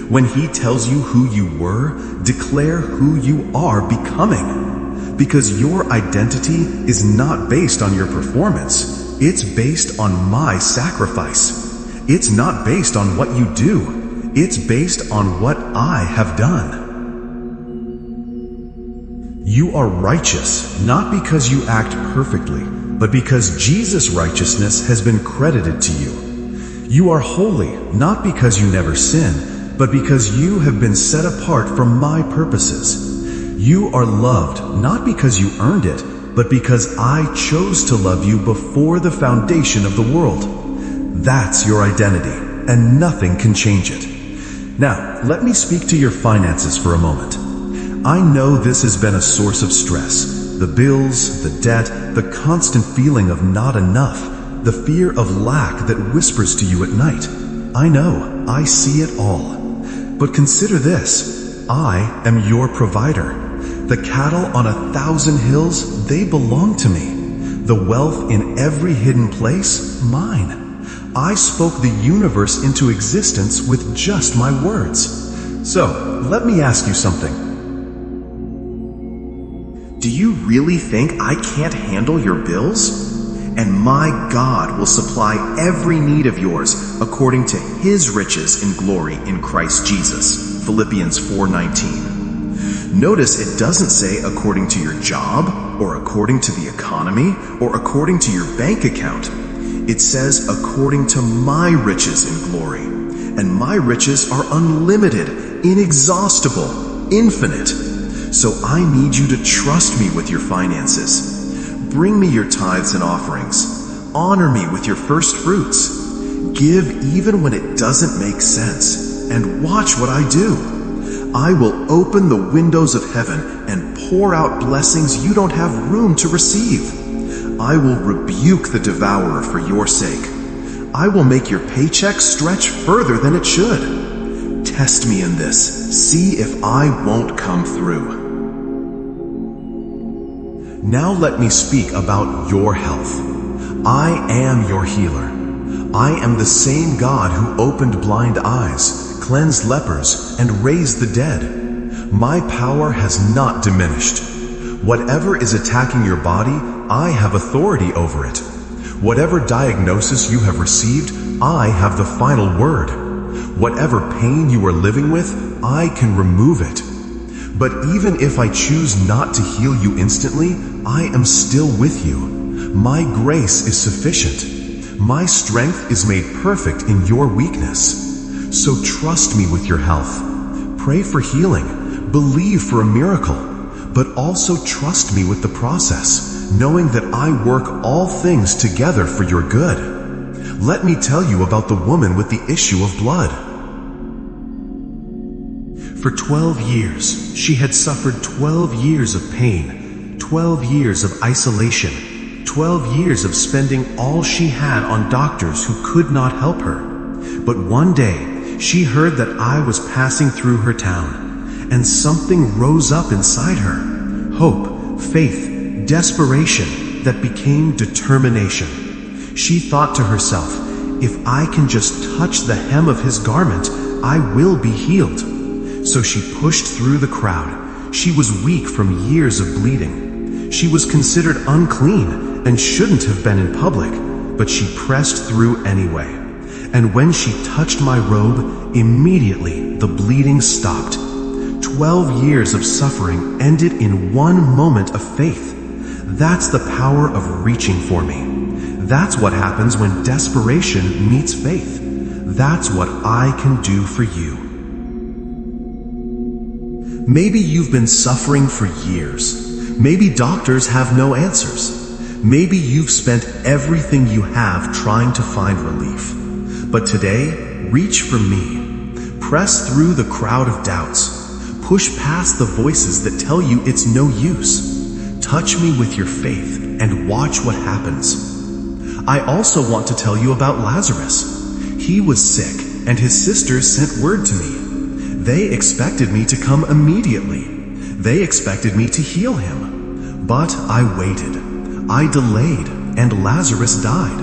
When he tells you who you were, declare who you are becoming. because your identity is not based on your performance. It's based on my sacrifice. It's not based on what you do. It's based on what I have done. You are righteous, not because you act perfectly, but because Jesus' righteousness has been credited to you. You are holy, not because you never sin, but because you have been set apart for my purposes. You are loved, not because you earned it, but because I chose to love you before the foundation of the world. That's your identity, and nothing can change it. Now, let me speak to your finances for a moment. I know this has been a source of stress. The bills, the debt, the constant feeling of not enough, the fear of lack that whispers to you at night. I know, I see it all. But consider this, I am your provider. The cattle on 1,000 hills, they belong to me. The wealth in every hidden place, mine. I spoke the universe into existence with just my words. So, let me ask you something. Do you really think I can't handle your bills? And my God will supply every need of yours according to His riches in glory in Christ Jesus. Philippians 4:19. Notice it doesn't say according to your job, or according to the economy, or according to your bank account. It says according to my riches in glory. And my riches are unlimited, inexhaustible, infinite. So I need you to trust me with your finances. Bring me your tithes and offerings. Honor me with your first fruits. Give even when it doesn't make sense. And watch what I do. I will open the windows of heaven and pour out blessings you don't have room to receive. I will rebuke the devourer for your sake. I will make your paycheck stretch further than it should. Test me in this. See if I won't come through. Now let me speak about your health. I am your healer. I am the same God who opened blind eyes, cleansed lepers, and raised the dead. My power has not diminished. Whatever is attacking your body, I have authority over it. Whatever diagnosis you have received, I have the final word. Whatever pain you are living with, I can remove it. But even if I choose not to heal you instantly, I am still with you. My grace is sufficient. My strength is made perfect in your weakness. So trust me with your health. Pray for healing. Believe for a miracle. But also trust me with the process, knowing that I work all things together for your good. Let me tell you about the woman with the issue of blood. For 12 years, she had suffered 12 years of pain, 12 years of isolation, 12 years of spending all she had on doctors who could not help her. But one day, she heard that I was passing through her town, and something rose up inside her. Hope, faith, desperation that became determination. She thought to herself, if I can just touch the hem of his garment, I will be healed. So she pushed through the crowd. She was weak from years of bleeding. She was considered unclean and shouldn't have been in public, but she pressed through anyway. And when she touched my robe, immediately the bleeding stopped. 12 years of suffering ended in one moment of faith. That's the power of reaching for me. That's what happens when desperation meets faith. That's what I can do for you. Maybe you've been suffering for years. Maybe doctors have no answers. Maybe you've spent everything you have trying to find relief. But today, reach for me. Press through the crowd of doubts. Push past the voices that tell you it's no use. Touch me with your faith and watch what happens. I also want to tell you about Lazarus. He was sick, and his sisters sent word to me. They expected me to come immediately. They expected me to heal him. But I waited. I delayed, and Lazarus died.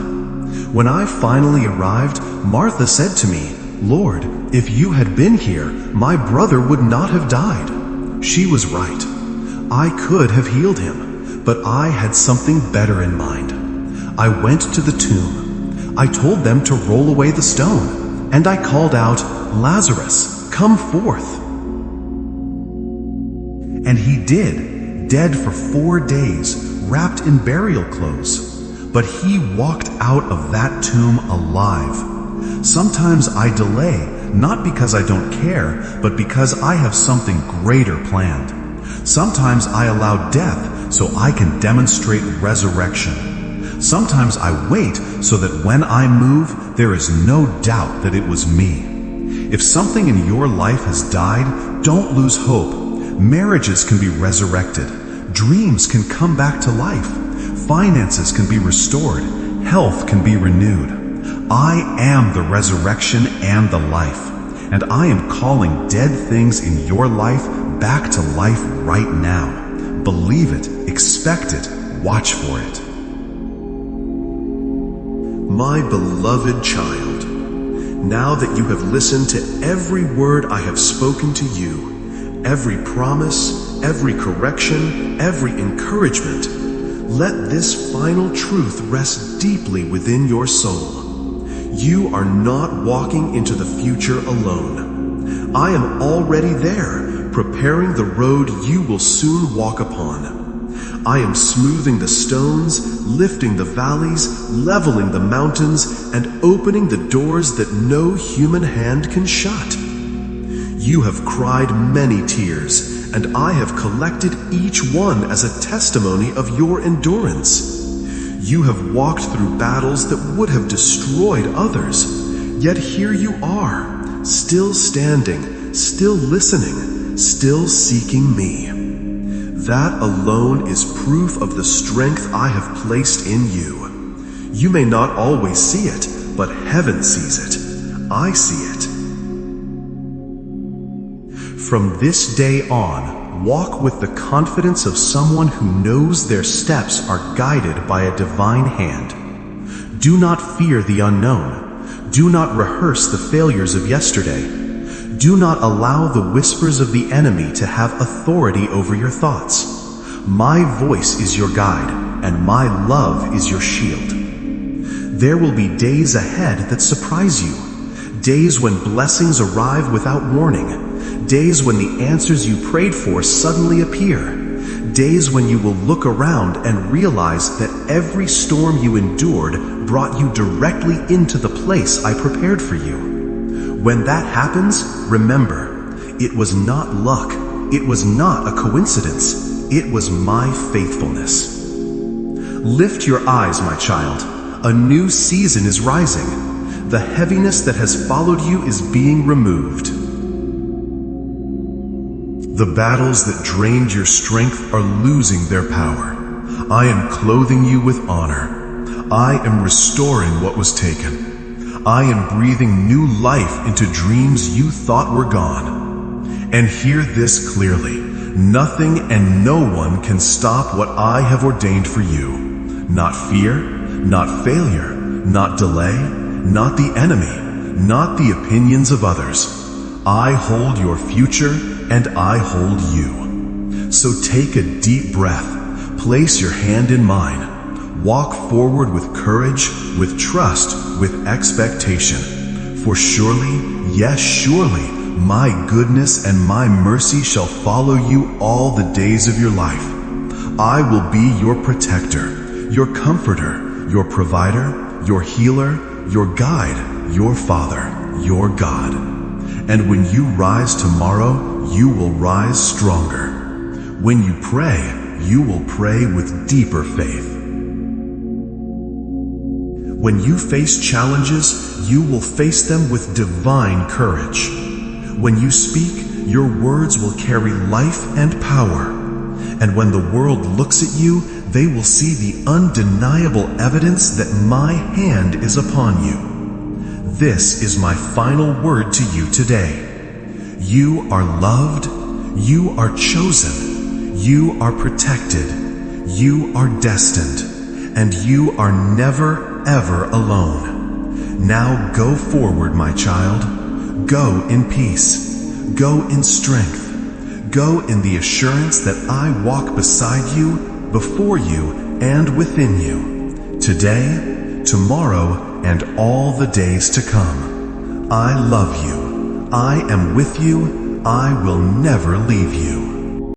When I finally arrived, Martha said to me, "Lord, if you had been here, my brother would not have died." She was right. I could have healed him, but I had something better in mind. I went to the tomb. I told them to roll away the stone, and I called out, "Lazarus, come forth." And he did, dead for 4 days, wrapped in burial clothes. But he walked out of that tomb alive. Sometimes I delay, not because I don't care, but because I have something greater planned. Sometimes I allow death so I can demonstrate resurrection. Sometimes I wait so that when I move, there is no doubt that it was me. If something in your life has died, don't lose hope. Marriages can be resurrected. Dreams can come back to life. Finances can be restored. Health can be renewed. I am the resurrection and the life, and I am calling dead things in your life back to life right now. Believe it, expect it, watch for it. My beloved child, now that you have listened to every word I have spoken to you, every promise, every correction, every encouragement, let this final truth rest deeply within your soul. You are not walking into the future alone. I am already there, preparing the road you will soon walk upon. I am smoothing the stones, lifting the valleys, leveling the mountains, and opening the doors that no human hand can shut. You have cried many tears, and I have collected each one as a testimony of your endurance. You have walked through battles that would have destroyed others, yet here you are, still standing, still listening, still seeking me. That alone is proof of the strength I have placed in you. You may not always see it, but heaven sees it. I see it. From this day on, walk with the confidence of someone who knows their steps are guided by a divine hand. Do not fear the unknown. Do not rehearse the failures of yesterday. Do not allow the whispers of the enemy to have authority over your thoughts. My voice is your guide, and my love is your shield. There will be days ahead that surprise you. Days when blessings arrive without warning. Days when the answers you prayed for suddenly appear. Days when you will look around and realize that every storm you endured brought you directly into the place I prepared for you. When that happens, remember, it was not luck. It was not a coincidence. It was my faithfulness. Lift your eyes, my child. A new season is rising. The heaviness that has followed you is being removed. The battles that drained your strength are losing their power. I am clothing you with honor. I am restoring what was taken. I am breathing new life into dreams you thought were gone. And hear this clearly. Nothing and no one can stop what I have ordained for you. Not fear, not failure, not delay, not the enemy, not the opinions of others. I hold your future and I hold you. So take a deep breath, place your hand in mine, walk forward with courage, with trust, with expectation. For surely, yes surely, my goodness and my mercy shall follow you all the days of your life. I will be your protector, your comforter, your provider, your healer, your guide, your Father, your God. And when you rise tomorrow, you will rise stronger. When you pray, you will pray with deeper faith. When you face challenges, you will face them with divine courage. When you speak, your words will carry life and power. And when the world looks at you, they will see the undeniable evidence that my hand is upon you. This is my final word to you today. You are loved, you are chosen, you are protected, you are destined, and you are never, ever alone. Now go forward, my child. Go in peace. Go in strength. Go in the assurance that I walk beside you, before you, and within you, today, tomorrow, and all the days to come. I love you. I am with you. I will never leave you.